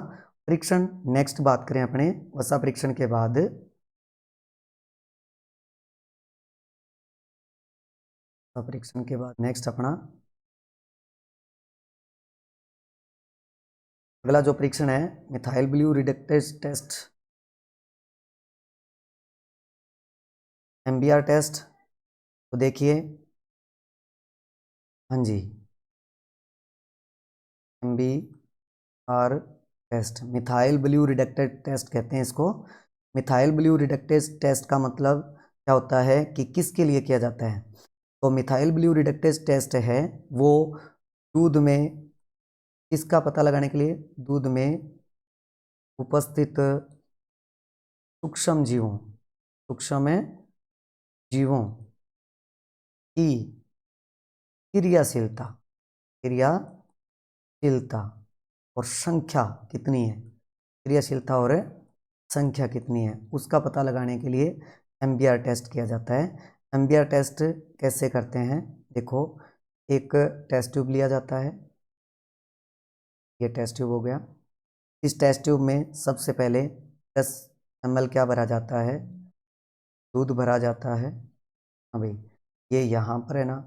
परीक्षण। नेक्स्ट बात करें अपने वसा परीक्षण के बाद, परीक्षण के बाद नेक्स्ट अपना अगला जो परीक्षण है methyl blue reductase test, MBR test. तो देखिए, हाँ जी, MBR test, methyl blue reductase test कहते हैं इसको। मिथाइल ब्लू रिडक्टेज टेस्ट का मतलब क्या होता है कि किसके लिए किया जाता है। तो मिथाइल ब्लू रिडक्टेज टेस्ट है वो दूध में किसका पता लगाने के लिए, दूध में उपस्थित सूक्ष्म जीवों की क्रियाशीलता और संख्या कितनी है, क्रियाशीलता और संख्या कितनी है, उसका पता लगाने के लिए MBR टेस्ट किया जाता है। MBR टेस्ट कैसे करते हैं, देखो एक टेस्ट ट्यूब लिया जाता है, ये टेस्ट ट्यूब हो गया। इस टेस्ट ट्यूब में सबसे पहले 10 ml क्या भरा जाता है, दूध भरा जाता है। हाँ भाई, ये यहाँ पर है ना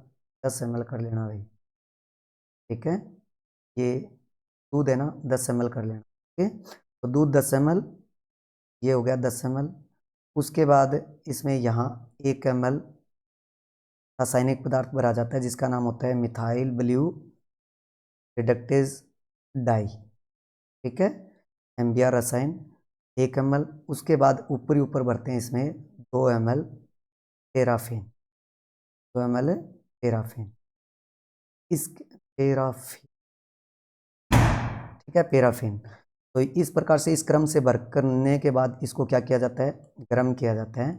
10 ml कर लेना भाई, ठीक है, ये दूध है ना 10 ml कर लेना। ठीक है, तो दूध 10 ml, ये हो गया 10 ml। उसके बाद इसमें यहाँ 1 ml रासायनिक पदार्थ भरा जाता है जिसका नाम होता है मिथाइल ब्लू रिडक्टेज डाई। ठीक है, MBR रसायन 1 ml। उसके बाद ऊपर भरते हैं इसमें 2 ml पैराफिन, 2 ml पैराफिन, इस पैराफिन, ठीक है, पैराफिन। तो इस प्रकार से इस क्रम से भर करने के बाद इसको क्या किया जाता है, गर्म किया जाता है।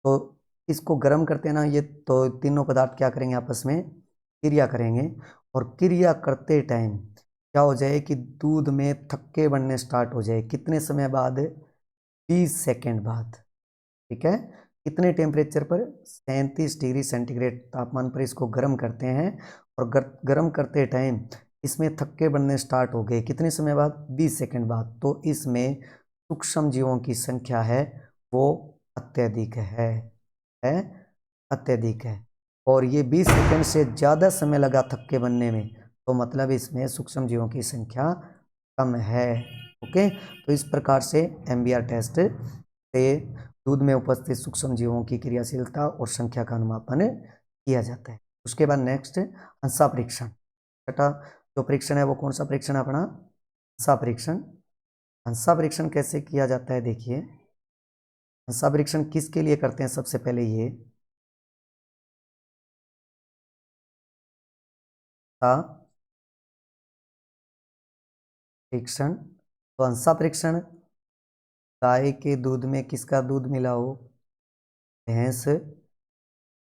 तो इसको गर्म करते हैं ना, ये तो तीनों पदार्थ क्या करेंगे, आपस में क्रिया करेंगे, और क्रिया करते टाइम क्या हो जाए कि दूध में थक्के बनने स्टार्ट हो जाए। कितने समय बाद, 20 सेकेंड बाद। ठीक है, कितने टेम्परेचर पर, 37 डिग्री सेंटीग्रेड तापमान पर इसको गर्म करते हैं, और गर्म करते टाइम इसमें थक्के बनने स्टार्ट हो गए। कितने समय बाद, 20 सेकेंड बाद। तो इसमें सूक्ष्म जीवों की संख्या है वो अत्यधिक है अत्यधिक है। और ये 20 सेकेंड से ज़्यादा समय लगा थक्के बनने में, तो मतलब इसमें सूक्ष्म जीवों की संख्या कम है। ओके, तो इस प्रकार से MBR टेस्ट से दूध में उपस्थित सूक्ष्म जीवों की क्रियाशीलता और संख्या का अनुमापन किया जाता है। उसके बाद नेक्स्ट हंसा परीक्षण, छठा जो परीक्षण है वो कौन सा परीक्षण है अपना, हंसा परीक्षण। हंसा परीक्षण कैसे किया जाता है, देखिए हंसा परीक्षण किसके लिए करते हैं, सबसे पहले ये परीक्षण। तो अंसा परीक्षण, गाय के दूध में किसका दूध मिला हो? भैंस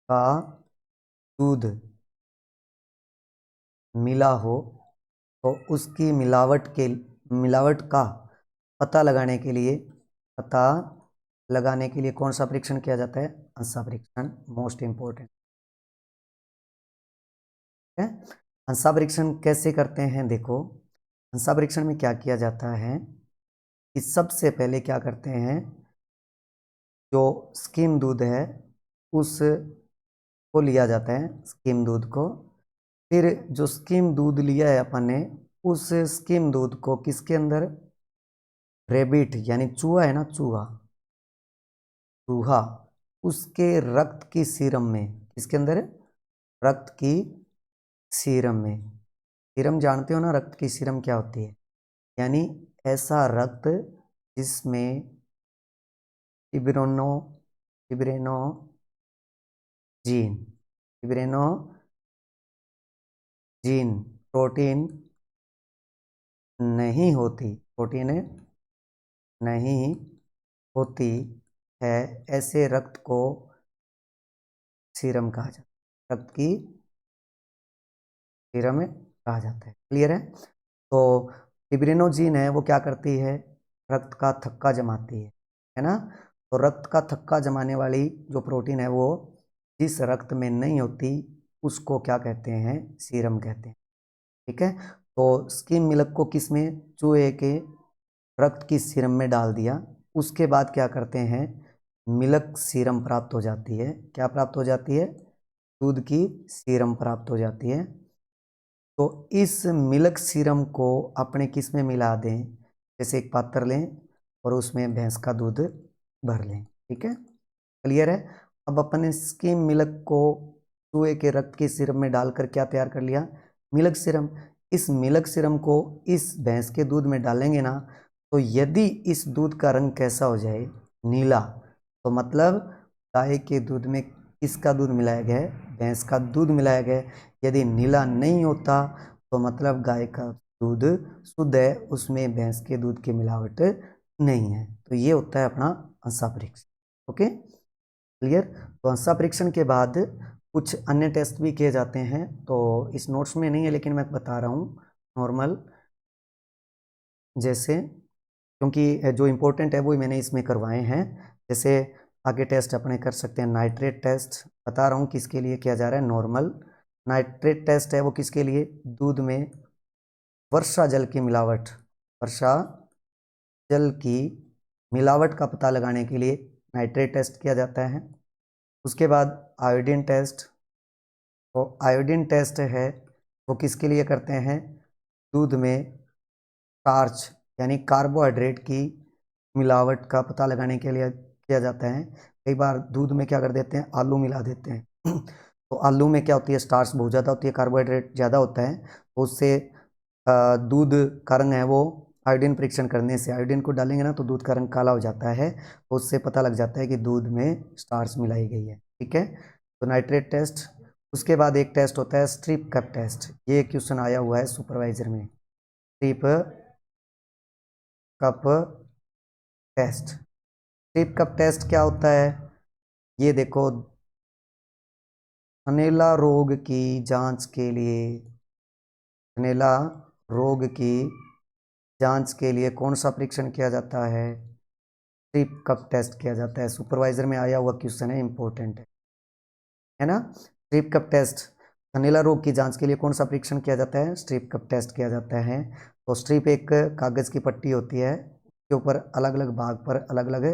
का दूध मिला हो तो उसकी मिलावट का पता लगाने के लिए कौन सा परीक्षण किया जाता है? अंसा परीक्षण मोस्ट इंपॉर्टेंट है। अंसा परीक्षण कैसे करते हैं? देखो, अंसा परीक्षण में क्या किया जाता है कि सबसे पहले क्या करते हैं, जो स्किम दूध है उसको लिया जाता है, स्किम दूध को। फिर जो स्किम दूध लिया है अपन ने, उस स्किम दूध को किसके अंदर, रेबिट यानी चूहा है ना, चूहा उसके रक्त की सीरम में, किसके अंदर, रक्त की सीरम में। सीरम जानते हो ना, रक्त की सीरम क्या होती है? यानी ऐसा रक्त जिसमें फिब्रिनो फिब्रिनोजीन प्रोटीन नहीं होती है, ऐसे रक्त को सीरम कहा जाता है, रक्त की सीरम कहा जाता है। क्लियर है? तो फिब्रिनोजीन है वो क्या करती है, रक्त का थक्का जमाती है ना। तो रक्त का थक्का जमाने वाली जो प्रोटीन है वो जिस रक्त में नहीं होती उसको क्या कहते हैं? सीरम कहते हैं। ठीक है, तो स्किम मिल्क को किस में, चूहे के रक्त की सीरम में डाल दिया। उसके बाद क्या करते हैं, मिल्क सीरम प्राप्त हो जाती है। क्या प्राप्त हो जाती है? दूध की सीरम प्राप्त हो जाती है। तो इस मिल्क सीरम को अपने किस में मिला दें, जैसे एक पात्र लें और उसमें भैंस का दूध भर लें। ठीक है, क्लियर है? अब अपने स्किम मिल्क को चूहे के रक्त की सीरम में डालकर क्या तैयार कर लिया? Milk serum. इस मिल्क सीरम को इस भैंस के दूध में डालेंगे ना, तो यदि इस दूध का रंग कैसा हो जाए, नीला, तो मतलब गाय के दूध में किसका दूध मिलाया गया है? भैंस का दूध मिलाया गया है। यदि नीला नहीं होता तो मतलब गाय का दूध शुद्ध है, उसमें भैंस के दूध की मिलावट नहीं है। तो ये होता है अपना अंसा परीक्षण। Okay, clear? तो अंसा परीक्षण के बाद कुछ अन्य टेस्ट भी किए जाते हैं, तो इस नोट्स में नहीं है लेकिन मैं बता रहा हूँ नॉर्मल, जैसे क्योंकि जो इम्पोर्टेंट है वो ही मैंने इसमें करवाए हैं। जैसे आगे टेस्ट अपने कर सकते हैं, नाइट्रेट टेस्ट बता रहा हूँ किसके लिए किया जा रहा है। नॉर्मल नाइट्रेट टेस्ट है वो किसके लिए? दूध में वर्षा जल की मिलावट का पता लगाने के लिए नाइट्रेट टेस्ट किया जाता है। उसके बाद आयोडीन टेस्ट, तो आयोडीन टेस्ट है वो किसके लिए करते हैं? दूध में स्टार्च यानी कार्बोहाइड्रेट की मिलावट का पता लगाने के लिए किया जाता है। कई बार दूध में क्या कर देते हैं, आलू मिला देते हैं तो आलू में क्या होती है, स्टार्च बहुत ज़्यादा होती है, कार्बोहाइड्रेट ज़्यादा होता है, तो उससे दूध का रंग है वो आयोडीन परीक्षण करने से, आयोडीन को डालेंगे ना तो दूध का रंग काला हो जाता है, तो उससे पता लग जाता है कि दूध में स्टार्च मिलाई गई है। ठीक है, तो नाइट्रेट टेस्ट। उसके बाद एक टेस्ट होता है स्ट्रिप कप टेस्ट, ये क्वेश्चन आया हुआ है सुपरवाइजर में, strip cup test. Strip cup test क्या होता है? ये देखो, थनैला रोग की जांच के लिए, थनैला रोग की जांच के लिए कौन सा परीक्षण किया जाता है? स्ट्रिप कप टेस्ट किया जाता है। सुपरवाइजर में आया हुआ क्वेश्चन है, इंपॉर्टेंट है ना। स्ट्रिप कप टेस्ट, थनैला रोग की जांच के लिए कौन सा परीक्षण किया जाता है? स्ट्रिप कप टेस्ट किया जाता है। तो स्ट्रिप एक कागज की पट्टी होती है, उसके ऊपर अलग अलग भाग पर अलग अलग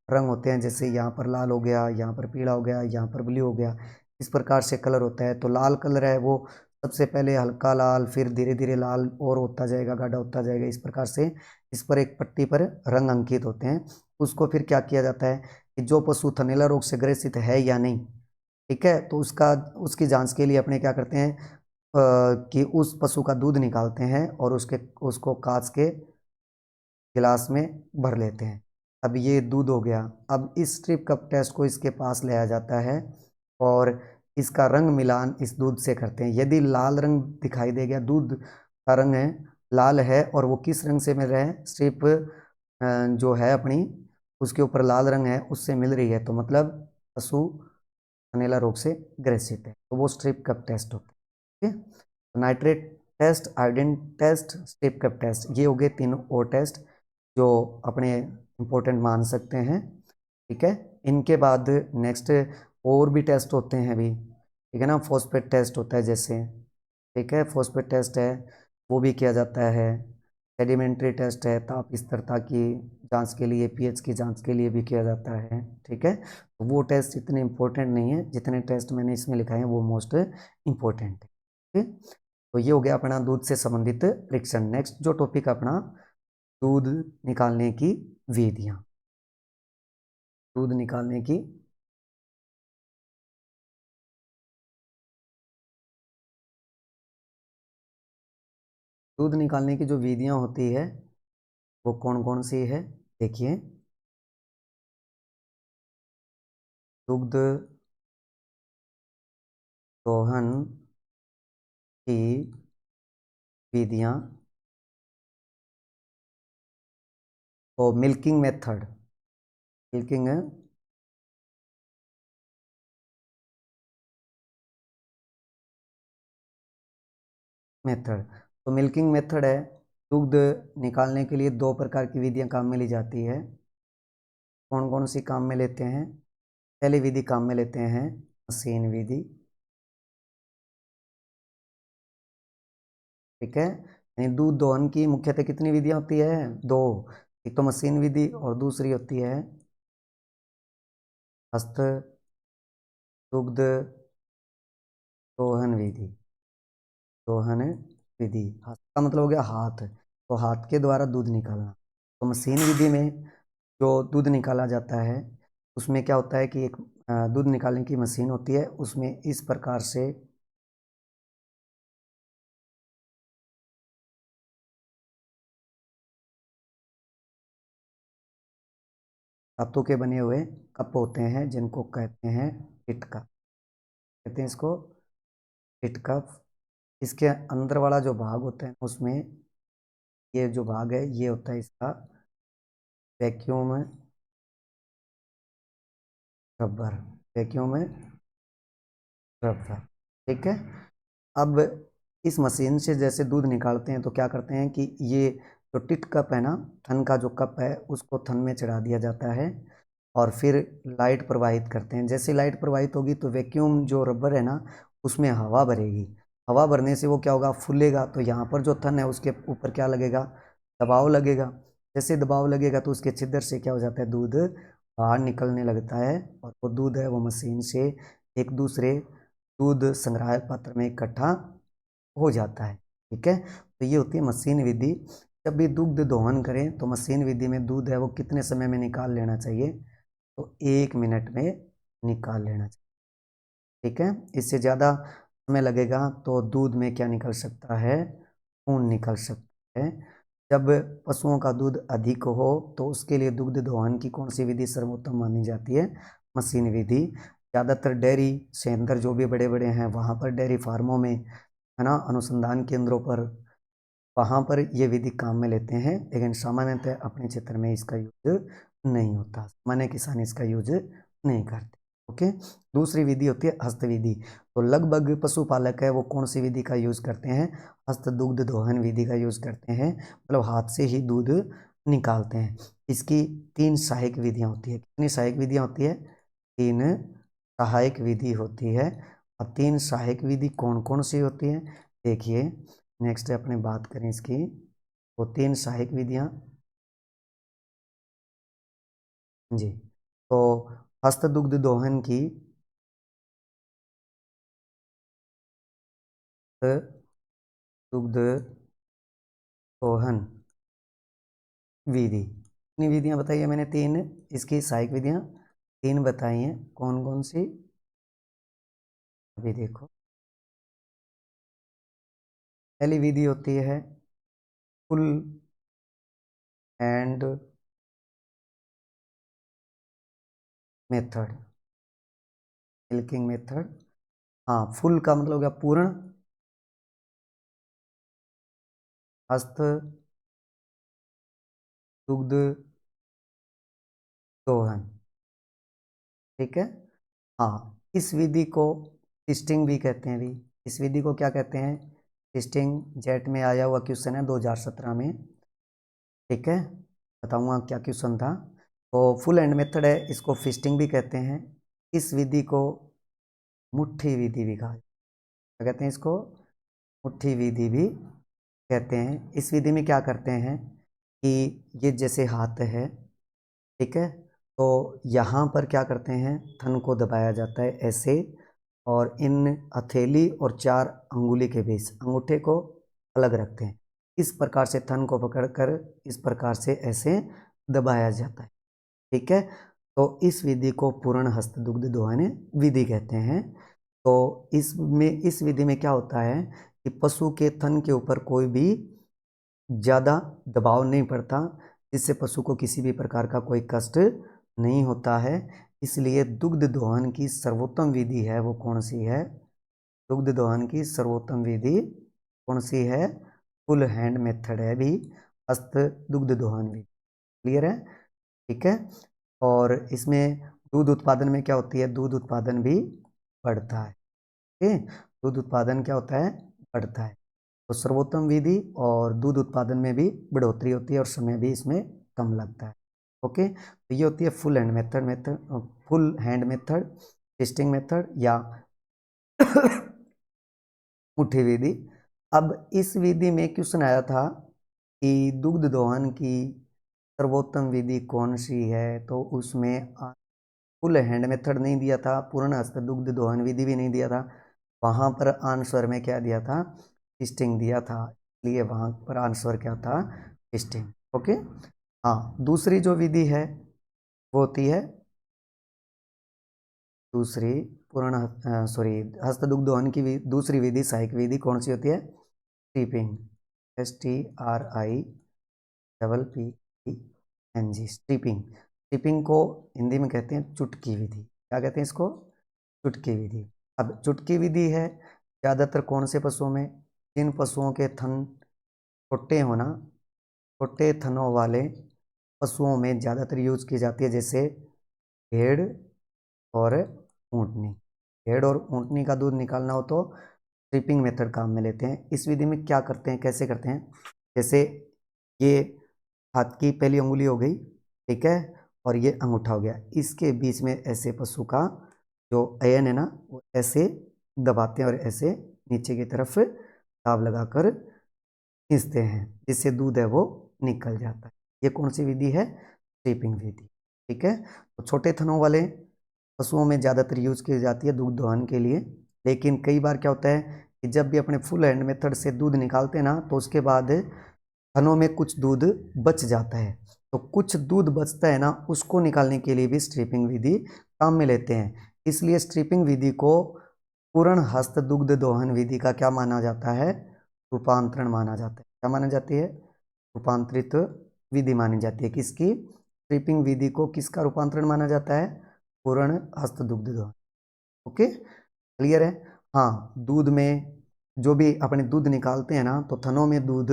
रंग होते हैं, जैसे यहाँ पर लाल हो गया, यहाँ पर पीला हो गया, यहाँ पर ब्लू हो गया, इस प्रकार से कलर होता है। तो लाल कलर है वो सबसे पहले हल्का लाल, फिर धीरे धीरे लाल और होता जाएगा, गाढ़ा होता जाएगा, इस प्रकार से इस पर एक पट्टी पर रंग अंकित होते हैं। उसको फिर क्या किया जाता है कि जो पशु थनैला रोग से ग्रसित है या नहीं, ठीक है, तो उसकी जांच के लिए अपने क्या करते हैं कि उस पशु का दूध निकालते हैं और उसको कांच के गिलास में भर लेते हैं। अब ये दूध हो गया। अब इस स्ट्रिप कप टेस्ट को इसके पास लाया जाता है और इसका रंग मिलान इस दूध से करते हैं। यदि लाल रंग दिखाई दे गया, दूध का रंग है लाल है और वो किस रंग से मिल रहा है, स्ट्रिप जो है अपनी उसके ऊपर लाल रंग है उससे मिल रही है, तो मतलब पशु सनेला रोग से ग्रसित है, तो वो स्ट्रिप कप टेस्ट होता है। ठीक है, nitrate test, iodine test, strip cup test, ये हो गए तीनों और टेस्ट जो अपने इम्पोर्टेंट मान सकते हैं। ठीक है, इनके बाद नेक्स्ट और भी टेस्ट होते हैं अभी। ठीक है ना, फॉस्फेट टेस्ट होता है जैसे, ठीक है, फॉस्फेट टेस्ट है वो भी किया जाता है। सेडिमेंट्री टेस्ट है, ताप स्थिरता की जांच के लिए, पीएच की जांच के लिए भी किया जाता है। ठीक है, तो वो टेस्ट इतने इम्पोर्टेंट नहीं है जितने टेस्ट मैंने इसमें लिखा है वो मोस्ट इम्पोर्टेंट है। ठीक है, तो ये हो गया अपना दूध से संबंधित परीक्षण। नेक्स्ट जो टॉपिक अपना दूध निकालने की विधियां, दूध निकालने की दूध निकालने की जो विधियां होती है वो कौन कौन सी है, देखिए। दुग्ध दोहन की विधियां, तो मिल्किंग मेथड, मिल्किंग मेथड, तो मिल्किंग मेथड है, दूध निकालने के लिए दो प्रकार की विधियां काम में ली जाती है। कौन कौन सी काम में लेते हैं, पहली विधि काम में लेते हैं मशीन विधि। ठीक है, यानी दूध दोहन की मुख्यतः कितनी विधियां होती है, दो, एक तो मशीन विधि और दूसरी होती है हस्त दुग्ध दोहन विधि। दोहन विधि, हस्त का मतलब हो गया हाथ, तो हाथ के द्वारा दूध निकालना। तो मशीन विधि में जो दूध निकाला जाता है उसमें क्या होता है कि एक दूध निकालने की मशीन होती है, उसमें इस प्रकार से धातु के बने हुए कप होते हैं जिनको कहते हैं पिट कप, कहते हैं इसको पिट कप। इसके अंदर वाला जो भाग होता है उसमें ये जो भाग है ये होता है इसका वैक्यूम रबर, वैक्यूम रबर। ठीक है, अब इस मशीन से जैसे दूध निकालते हैं तो क्या करते हैं कि ये जो टिट कप है ना, थन का जो कप है उसको थन में चढ़ा दिया जाता है और फिर लाइट प्रवाहित करते हैं। जैसे लाइट प्रवाहित होगी तो वैक्यूम जो रबर है ना उसमें हवा भरेगी, हवा भरने से वो क्या होगा, फूलेगा, तो यहाँ पर जो थन है उसके ऊपर क्या लगेगा, दबाव लगेगा। जैसे दबाव लगेगा तो उसके छिद्र से क्या हो जाता है, दूध बाहर निकलने लगता है और वो दूध है वो मशीन से एक दूसरे दूध संग्रह पात्र में इकट्ठा हो जाता है। ठीक है, तो ये होती है मशीन विधि। जब भी दुग्ध दोहन करें तो मशीन विधि में दूध है वो कितने समय में निकाल लेना चाहिए, तो 1 मिनट में निकाल लेना चाहिए। ठीक है, इससे ज़्यादा समय लगेगा तो दूध में क्या निकल सकता है, खून निकल सकता है। जब पशुओं का दूध अधिक हो तो उसके लिए दुग्ध दोहन की कौन सी विधि सर्वोत्तम मानी जाती है, मशीन विधि। ज़्यादातर डेयरी सेंटर जो भी बड़े बड़े हैं वहाँ पर, डेयरी फार्मों में है ना, अनुसंधान केंद्रों पर, वहाँ पर ये विधि काम में लेते हैं, लेकिन सामान्यतः अपने क्षेत्र में इसका यूज नहीं होता, सामान्य किसान इसका यूज नहीं करते। ओके, दूसरी विधि होती है हस्त विधि। तो लगभग पशुपालक है वो कौन सी विधि का यूज करते हैं, हस्त दुग्ध दोहन विधि का यूज करते हैं, मतलब हाथ से ही दूध निकालते हैं। इसकी 3 सहायक विधियां होती है, कितनी सहायक विधियां होती है, 3 सहायक विधि होती है। अब 3 सहायक विधि कौन कौन सी होती है, देखिए नेक्स्ट अपने बात करें इसकी, वो 3 सहायक विधियां जी। तो हस्त दुग्ध दोहन की दुग्ध दोहन विधि, कितनी विधियां बताई है मैंने, 3, इसकी सहायक विधियां 3 बताई हैं, कौन कौन सी, अभी देखो। पहली विधि होती है full and method, milking method. हाँ, फुल का मतलब हो गया पूर्ण हस्त दुग्ध दोहन। ठीक है। हाँ, इस विधि को टेस्टिंग भी कहते हैं भी। इस विधि को क्या कहते हैं? टेस्टिंग। जेट में आया हुआ क्वेश्चन है 2017 में। ठीक है, बताऊंगा क्या क्वेश्चन था। तो फुल एंड मेथड है, इसको फिस्टिंग भी कहते हैं। इस विधि को मुट्ठी विधि भी कहा, क्या कहते हैं इसको? मुट्ठी विधि भी कहते हैं। इस विधि में क्या करते हैं कि ये जैसे हाथ है, ठीक है, तो यहाँ पर क्या करते हैं, थन को दबाया जाता है ऐसे, और इन हथेली और 4 अंगुली के बीच अंगूठे को अलग रखते हैं। इस प्रकार से थन को पकड़कर इस प्रकार से ऐसे दबाया जाता है। ठीक है, तो इस विधि को पूर्ण हस्त दुग्ध दोहन विधि कहते हैं। तो इस विधि में क्या होता है कि पशु के थन के ऊपर कोई भी ज़्यादा दबाव नहीं पड़ता, जिससे पशु को किसी भी प्रकार का कोई कष्ट नहीं होता है। इसलिए दुग्ध दोहन की सर्वोत्तम विधि है वो कौन सी है? दुग्ध दोहन की सर्वोत्तम विधि कौन सी है? फुल हैंड मेथड है भी, हस्त दुग्ध दोहन विधि। क्लियर है? ठीक है। और इसमें दूध उत्पादन में क्या होती है? दूध उत्पादन भी बढ़ता है। ठीक, दूध उत्पादन क्या होता है? बढ़ता है। तो सर्वोत्तम विधि और दूध उत्पादन में भी बढ़ोतरी होती है और समय भी इसमें कम लगता है। ओके, तो ये होती है full hand method, testing method या मुट्ठी विधि। अब इस विधि में क्वेश्चन आया था कि दुग्ध दोहन की सर्वोत्तम विधि कौन सी है, तो उसमें फुल हैंड मेथड नहीं दिया था, पूर्ण हस्त दुग्ध दोहन विधि भी नहीं दिया था। वहाँ पर आंसर में क्या दिया था? टेस्टिंग दिया था, इसलिए वहाँ पर आंसर क्या था? टेस्टिंग। ओके। हाँ, दूसरी जो विधि है वो होती है दूसरी पूर्ण सॉरी हस्त दुग्ध दोहन की दूसरी विधि, सहायक विधि कौन सी होती है? स्ट्रीपिंग। STRIPPING, स्ट्रीपिंग। स्ट्रीपिंग को हिंदी में कहते हैं चुटकी विधि। क्या कहते हैं इसको? चुटकी विधि। अब चुटकी विधि है ज़्यादातर कौन से पशुओं में? जिन पशुओं के थन छोटे होना, छोटे थनों वाले पशुओं में ज़्यादातर यूज की जाती है, जैसे भेड़ और ऊँटनी। भेड़ और ऊँटनी का दूध निकालना हो तो स्ट्रिपिंग मेथड काम में लेते हैं। इस विधि में क्या करते हैं, कैसे करते हैं? जैसे ये हाथ की पहली अंगुली हो गई, ठीक है, और ये अंगूठा हो गया, इसके बीच में ऐसे पशु का जो अयन है ना वो ऐसे दबाते हैं और ऐसे नीचे की तरफ दाब लगाकर खींचते हैं, जिससे दूध है वो निकल जाता है। ये कौन सी विधि है? स्ट्रिपिंग विधि। ठीक है, तो छोटे थनों वाले पशुओं में ज़्यादातर यूज की जाती है दूध दोहन के लिए। लेकिन कई बार क्या होता है कि जब भी अपने फुल हैंड मेथड से दूध निकालते हैं ना, तो उसके बाद थनों में कुछ दूध बच जाता है। तो कुछ दूध बचता है ना, उसको निकालने के लिए भी स्ट्रिपिंग विधि काम में लेते हैं। इसलिए स्ट्रिपिंग विधि को पूर्ण हस्त दुग्ध दोहन विधि का क्या माना जाता है? रूपांतरण माना जाता है। क्या माना जाती है? रूपांतरित विधि मानी जाती है। किसकी? स्ट्रिपिंग विधि को किसका रूपांतरण माना जाता है? पूर्ण हस्त दुग्ध दोहन। ओके, क्लियर है? हाँ, दूध में जो भी अपने दूध निकालते हैं ना, तो थनों में दूध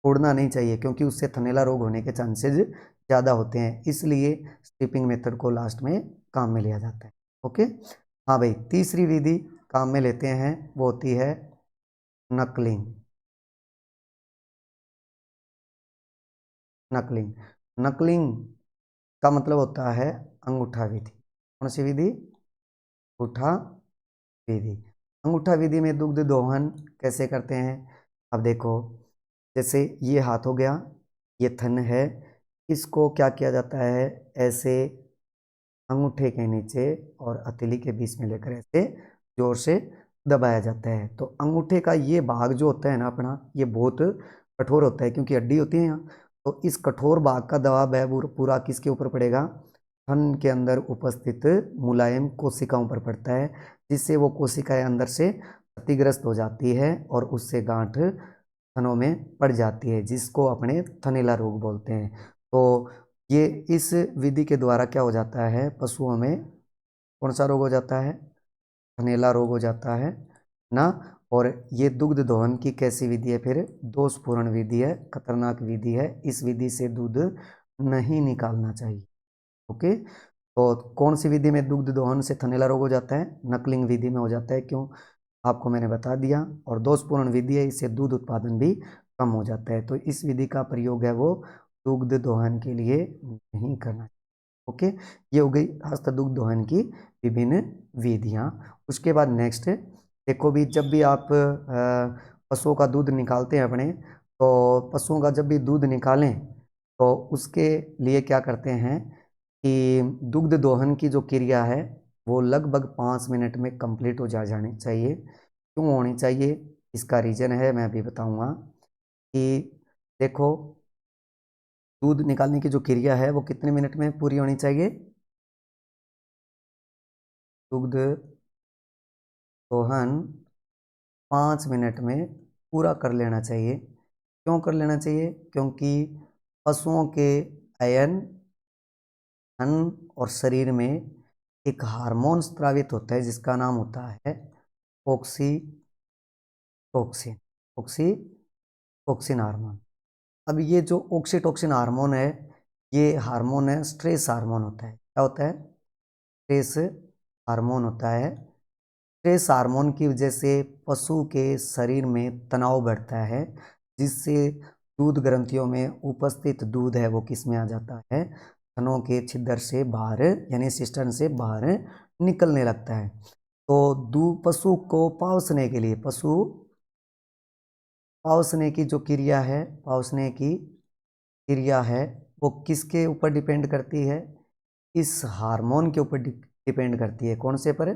छोड़ना नहीं चाहिए, क्योंकि उससे थनैला रोग होने के चांसेस ज़्यादा होते हैं। इसलिए स्ट्रिपिंग मेथड को लास्ट में काम में लिया जाता है। ओके। हाँ भाई, तीसरी विधि काम में लेते हैं वो होती है नकलिंग। नकलिंग, नकलिंग का मतलब होता है अंगूठा विधि। कौन सी विधि? अंगूठा विधि। अंगूठा विधि में दुग्ध दोहन कैसे करते हैं? अब देखो, जैसे ये हाथ हो गया, ये थन है, इसको क्या किया जाता है? ऐसे अंगूठे के नीचे और हथेली के बीच में लेकर ऐसे जोर से दबाया जाता है। तो अंगूठे का ये भाग जो होता है ना अपना, ये बहुत कठोर होता है, क्योंकि हड्डी होती है यहाँ। तो इस कठोर भाग का दबाव है पूरा किसके ऊपर पड़ेगा? थन के अंदर उपस्थित मुलायम कोशिकाओं पर पड़ता है, जिससे वो कोशिकाएं अंदर से क्षतिग्रस्त हो जाती है और उससे गांठ थनों में पड़ जाती है, जिसको अपने थनैला रोग बोलते हैं। तो ये इस विधि के द्वारा क्या हो जाता है? पशुओं में कौन सा रोग हो जाता है? थनैला रोग हो जाता है ना। और ये दुग्ध दोहन की कैसी विधि है, फिर दोषपूर्ण विधि है, खतरनाक विधि है, इस विधि से दूध नहीं निकालना चाहिए। ओके, तो कौन सी विधि में दुग्ध दोहन से थनैला रोग हो जाता है? नकलिंग विधि में हो जाता है। क्यों, आपको मैंने बता दिया। और दोषपूर्ण विधि है, इससे दूध उत्पादन भी कम हो जाता है। तो इस विधि का प्रयोग है वो दुग्ध दोहन के लिए नहीं करना। ओके, ये हो गई हस्त दुग्ध दोहन की विभिन्न विधियां। उसके बाद नेक्स्ट देखो भी, जब भी आप पशुओं का दूध निकालते हैं अपने, तो पशुओं का जब भी दूध निकालें तो उसके लिए क्या करते हैं कि दुग्ध दोहन की जो क्रिया है वो लगभग 5 मिनट में कंप्लीट हो जानी चाहिए। क्यों होनी चाहिए, इसका रीज़न है, मैं अभी बताऊंगा। कि देखो, दूध निकालने की जो क्रिया है वो कितने मिनट में पूरी होनी चाहिए? दुग्ध दोहन 5 मिनट में पूरा कर लेना चाहिए। क्यों कर लेना चाहिए? क्योंकि पशुओं के अयन, धन और शरीर में एक हार्मोन स्रावित होता है जिसका नाम होता है ऑक्सीटोक्सिन। Oxytocin hormone. अब ये जो ऑक्सीटोक्सिन हार्मोन है, ये हार्मोन है, स्ट्रेस हार्मोन होता है। क्या होता है? स्ट्रेस हार्मोन होता है। स्ट्रेस हार्मोन की वजह से पशु के शरीर में तनाव बढ़ता है, जिससे दूध ग्रंथियों में उपस्थित दूध है वो किस में आ जाता है? थनों के छिद्र से बाहर, यानी सिस्टर्न से बाहर निकलने लगता है। तो दूध पशु को पावसने के लिए, पशु पावसने की जो क्रिया है, पावसने की क्रिया है वो किसके ऊपर डिपेंड करती है? इस हार्मोन के ऊपर डिपेंड करती है। कौन से पर?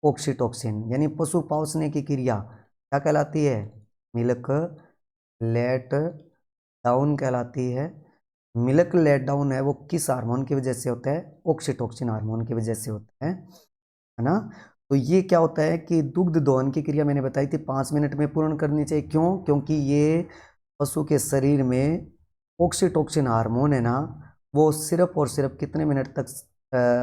ऑक्सीटोक्सिन। यानी पशु पावसने की क्रिया क्या कहलाती है? मिल्क लेट डाउन कहलाती है। मिल्क लेट डाउन है वो किस हार्मोन की वजह से होता है? ऑक्सीटोक्सिन हार्मोन की वजह से होता है ना। तो ये क्या होता है कि दुग्ध दोहन की क्रिया मैंने बताई थी 5 मिनट में पूर्ण करनी चाहिए। क्यों? क्योंकि ये पशु के शरीर में ऑक्सीटोक्सिन हार्मोन है ना, वो सिर्फ और सिर्फ कितने मिनट तक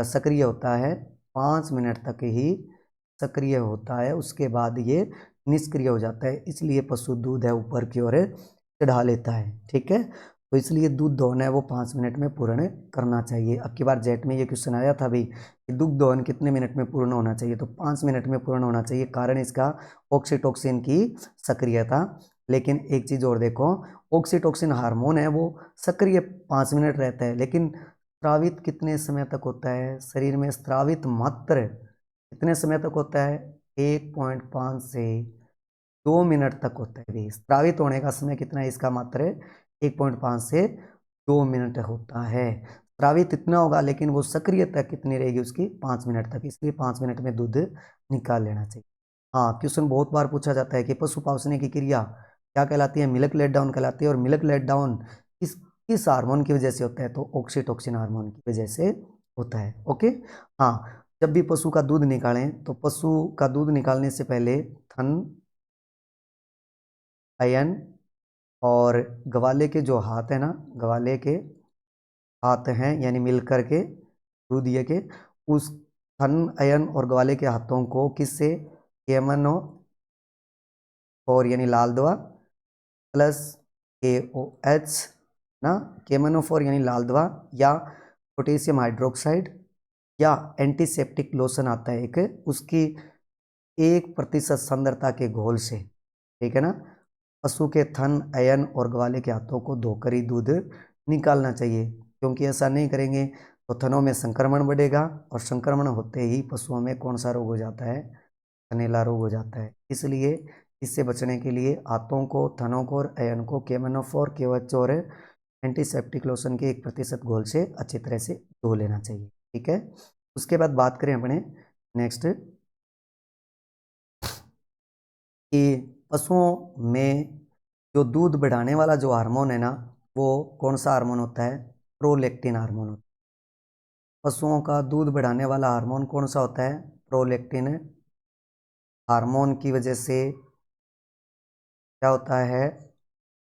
सक्रिय होता है? 5 मिनट तक ही सक्रिय होता है, उसके बाद ये निष्क्रिय हो जाता है। इसलिए पशु दूध है ऊपर की ओर चढ़ा लेता है। ठीक है, तो इसलिए दूध दोहन है वो 5 मिनट में पूर्ण करना चाहिए। अब की बार जेट में ये क्वेश्चन आया था भी कि दुग्ध दोहन कितने मिनट में पूर्ण होना चाहिए, तो 5 मिनट में पूर्ण होना चाहिए, कारण इसका ऑक्सीटोक्सिन की सक्रियता। लेकिन एक चीज़ और देखो, ऑक्सीटोक्सिन हार्मोन है वो सक्रिय 5 मिनट रहता है, लेकिन स्रावित कितने समय तक होता है? शरीर में स्रावित मात्र कितने समय तक होता है? 1.5 से 2 मिनट तक होता है। भी स्रावित होने का समय कितना है इसका? मात्र 1.5 से 2 मिनट होता है। स्रावित इतना होगा, लेकिन वो सक्रियता कितनी रहेगी उसकी? 5 मिनट तक। इसलिए 5 मिनट में दूध निकाल लेना चाहिए। हाँ, क्वेश्चन बहुत बार पूछा जाता है कि पशु पावसने की क्रिया क्या कहलाती है? मिल्क लेट डाउन कहलाती है। और मिल्क लेट डाउन किस किस हार्मोन की वजह से होता है? तो ऑक्सीटोक्सिन हार्मोन की वजह से होता है। ओके, हाँ, जब भी पशु का दूध निकालें तो पशु का दूध निकालने से पहले थन, अयन और ग्वाले के जो हाथ है ना, ग्वाले के हाथ हैं, यानी मिलकर के दूध ये के, उस थन, अयन और ग्वाले के हाथों को किससे? केमनो और यानी लाल दवा प्लस KOH ना, केमनोफोर यानी लाल दवा, या पोटेशियम हाइड्रोक्साइड, या एंटीसेप्टिक लोशन आता है एक, उसकी 1% सांद्रता के घोल से, ठीक है ना, पशु के थन, अयन और ग्वाले के हाथों को धोकर ही दूध निकालना चाहिए। क्योंकि ऐसा नहीं करेंगे तो थनों में संक्रमण बढ़ेगा, और संक्रमण होते ही पशुओं में कौन सा रोग हो जाता है? थनैला रोग हो जाता है। इसलिए इससे बचने के लिए हाथों को, थनों को और अयन को केमनोफोर, KOH और एंटीसेप्टिक लोशन के 1% घोल से अच्छी तरह से धो लेना चाहिए। ठीक है, उसके बाद बात करें अपने नेक्स्ट कि पशुओं में जो दूध बढ़ाने वाला जो हार्मोन है ना, वो कौन सा हार्मोन होता है? प्रोलैक्टिन हार्मोन होता है। पशुओं का दूध बढ़ाने वाला हार्मोन कौन सा होता है? प्रोलैक्टिन हार्मोन की वजह से क्या होता है?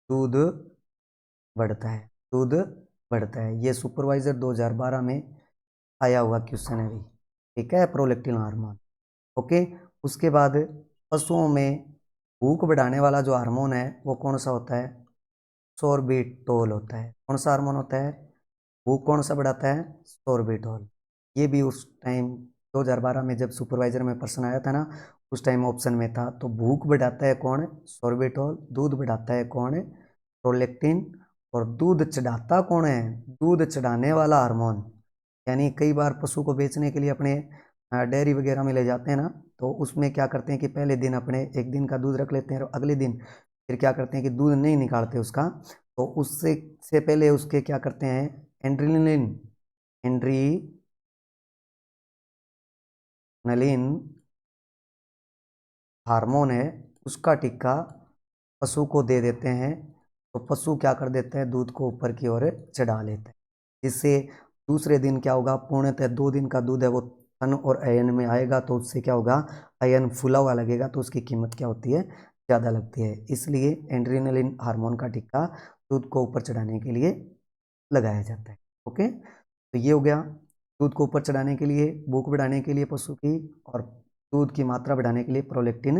दूध बढ़ता है, दूध बढ़ता है। ये सुपरवाइजर 2012 में आया हुआ क्वेश्चन है भी। ठीक है, प्रोलैक्टिन हार्मोन। ओके। उसके बाद पशुओं में भूख बढ़ाने वाला जो हार्मोन है वो कौन सा होता है? सोर्बिटोल होता है। कौन सा हार्मोन होता है? भूख कौन सा बढ़ाता है? सोर्बिटोल। ये भी उस टाइम 2012 में जब सुपरवाइजर में प्रश्न आया था ना, उस टाइम ऑप्शन में था। तो भूख बढ़ाता है कौन? सोर्बिटोल। दूध बढ़ाता है कौन? प्रोलेक्टिन। और दूध चढ़ाता कौन है? दूध चढ़ाने वाला हार्मोन। यानी कई बार पशु को बेचने के लिए अपने डेयरी वगैरह में ले जाते हैं ना, तो उसमें क्या करते हैं कि पहले दिन अपने एक दिन का दूध रख लेते हैं और अगले दिन फिर क्या करते हैं कि दूध नहीं निकालते उसका। तो उससे पहले उसके क्या करते हैं? एड्रेनलिन एड्रीनलिन हार्मोन है, उसका टिक्का पशु को दे देते हैं। तो पशु क्या कर देते हैं? दूध को ऊपर की ओर चढ़ा लेते हैं, जिससे दूसरे दिन क्या होगा? पूर्णतः 2 दिन का दूध है वो थन और अयन में आएगा, तो उससे क्या होगा? अयन फूला हुआ लगेगा, तो उसकी कीमत क्या होती है? ज़्यादा लगती है। इसलिए एड्रेनलिन हार्मोन का टिक्का दूध को ऊपर चढ़ाने के लिए लगाया जाता है। ओके, तो ये हो गया दूध को ऊपर चढ़ाने के लिए, भूख बढ़ाने के लिए पशु की, और दूध की मात्रा बढ़ाने के लिए प्रोलेक्टिन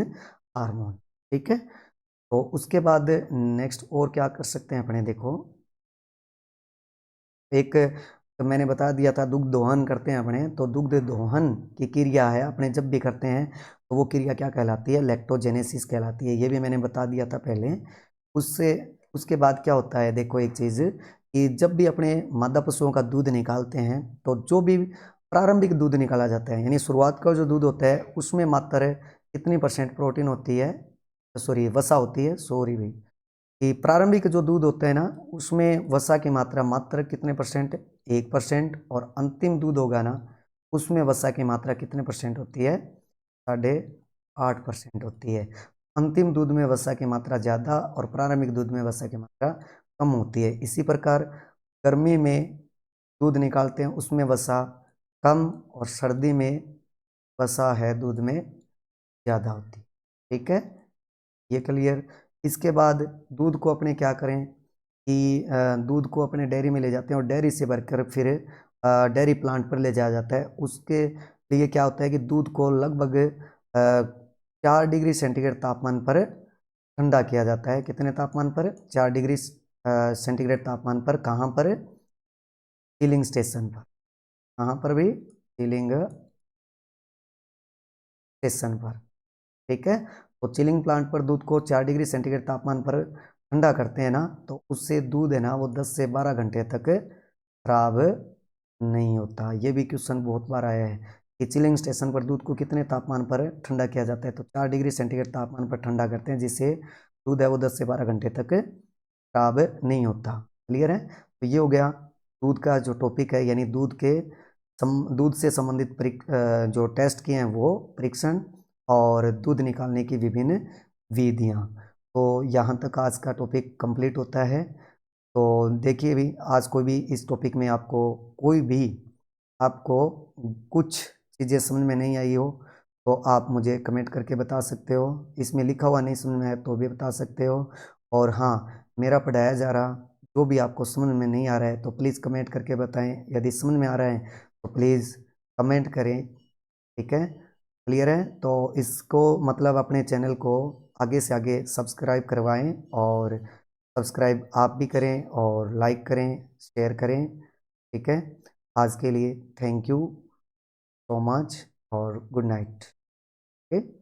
हार्मोन। ठीक है, तो उसके बाद नेक्स्ट और क्या कर सकते हैं अपने? देखो, एक तो मैंने बता दिया था दुग्ध दोहन करते हैं अपने, तो दुग्ध दोहन की क्रिया है अपने जब भी करते हैं तो वो क्रिया क्या कहलाती है? लैक्टोजेनेसिस कहलाती है। ये भी मैंने बता दिया था पहले। उससे उसके बाद क्या होता है? देखो एक चीज़, कि जब भी अपने मादा पशुओं का दूध निकालते हैं तो जो भी प्रारंभिक दूध निकाला जाता है, यानी शुरुआत का जो दूध होता है, उसमें मात्र कितनी परसेंट प्रोटीन होती है? सॉरी, वसा होती है। सॉरी भाई, कि प्रारंभिक जो दूध होता है ना, उसमें वसा की मात्रा मात्र कितने परसेंट? 1%। और अंतिम दूध होगा ना, उसमें वसा की मात्रा कितने परसेंट होती है? 8.5% होती है। अंतिम दूध में वसा की मात्रा ज़्यादा और प्रारंभिक दूध में वसा की मात्रा कम होती है। इसी प्रकार गर्मी में दूध निकालते हैं, उसमें वसा कम, और सर्दी में वसा है दूध में ज़्यादा होती है। ठीक है, ये क्लियर। इसके बाद दूध को अपने क्या करें कि दूध को अपने डेयरी में ले जाते हैं और डेयरी से भरकर फिर डेयरी प्लांट पर ले जाया जाता है। उसके लिए क्या होता है कि दूध को लगभग 4 डिग्री सेंटीग्रेड तापमान पर ठंडा किया जाता है। कितने तापमान पर? 4 डिग्री सेंटीग्रेड तापमान पर। कहाँ पर? चिलिंग स्टेशन पर। कहाँ पर भी? चिलिंग स्टेशन पर। ठीक है, तो चिलिंग प्लांट पर दूध को 4 डिग्री सेंटीग्रेड तापमान पर ठंडा करते हैं ना, तो उससे दूध है ना वो 10 से 12 घंटे तक खराब नहीं होता। ये भी क्वेश्चन बहुत बार आया है कि चिलिंग स्टेशन पर दूध को कितने तापमान पर ठंडा किया जाता है? तो 4 डिग्री सेंटीग्रेड तापमान पर ठंडा करते हैं, जिससे दूध है वो 10 से 12 घंटे तक खराब नहीं होता। क्लियर है? तो ये हो गया दूध का जो टॉपिक है, यानी दूध से संबंधित जो टेस्ट किए हैं वो परीक्षण, और दूध निकालने की विभिन्न विधियाँ। तो यहाँ तक आज का टॉपिक कंप्लीट होता है। तो देखिए भी, आज कोई भी इस टॉपिक में आपको कुछ चीज़ें समझ में नहीं आई हो, तो आप मुझे कमेंट करके बता सकते हो। इसमें लिखा हुआ नहीं समझ में आया तो भी बता सकते हो। और हाँ, मेरा पढ़ाया जा रहा जो भी आपको समझ में नहीं आ रहा है तो प्लीज़ कमेंट करके बताएं। यदि समझ में आ रहा है तो प्लीज़ कमेंट करें। ठीक है, क्लियर है? तो इसको मतलब अपने चैनल को आगे से आगे सब्सक्राइब करवाएं, और सब्सक्राइब आप भी करें और लाइक करें, शेयर करें। ठीक है, आज के लिए थैंक यू सो मच और गुड नाइट। ओके।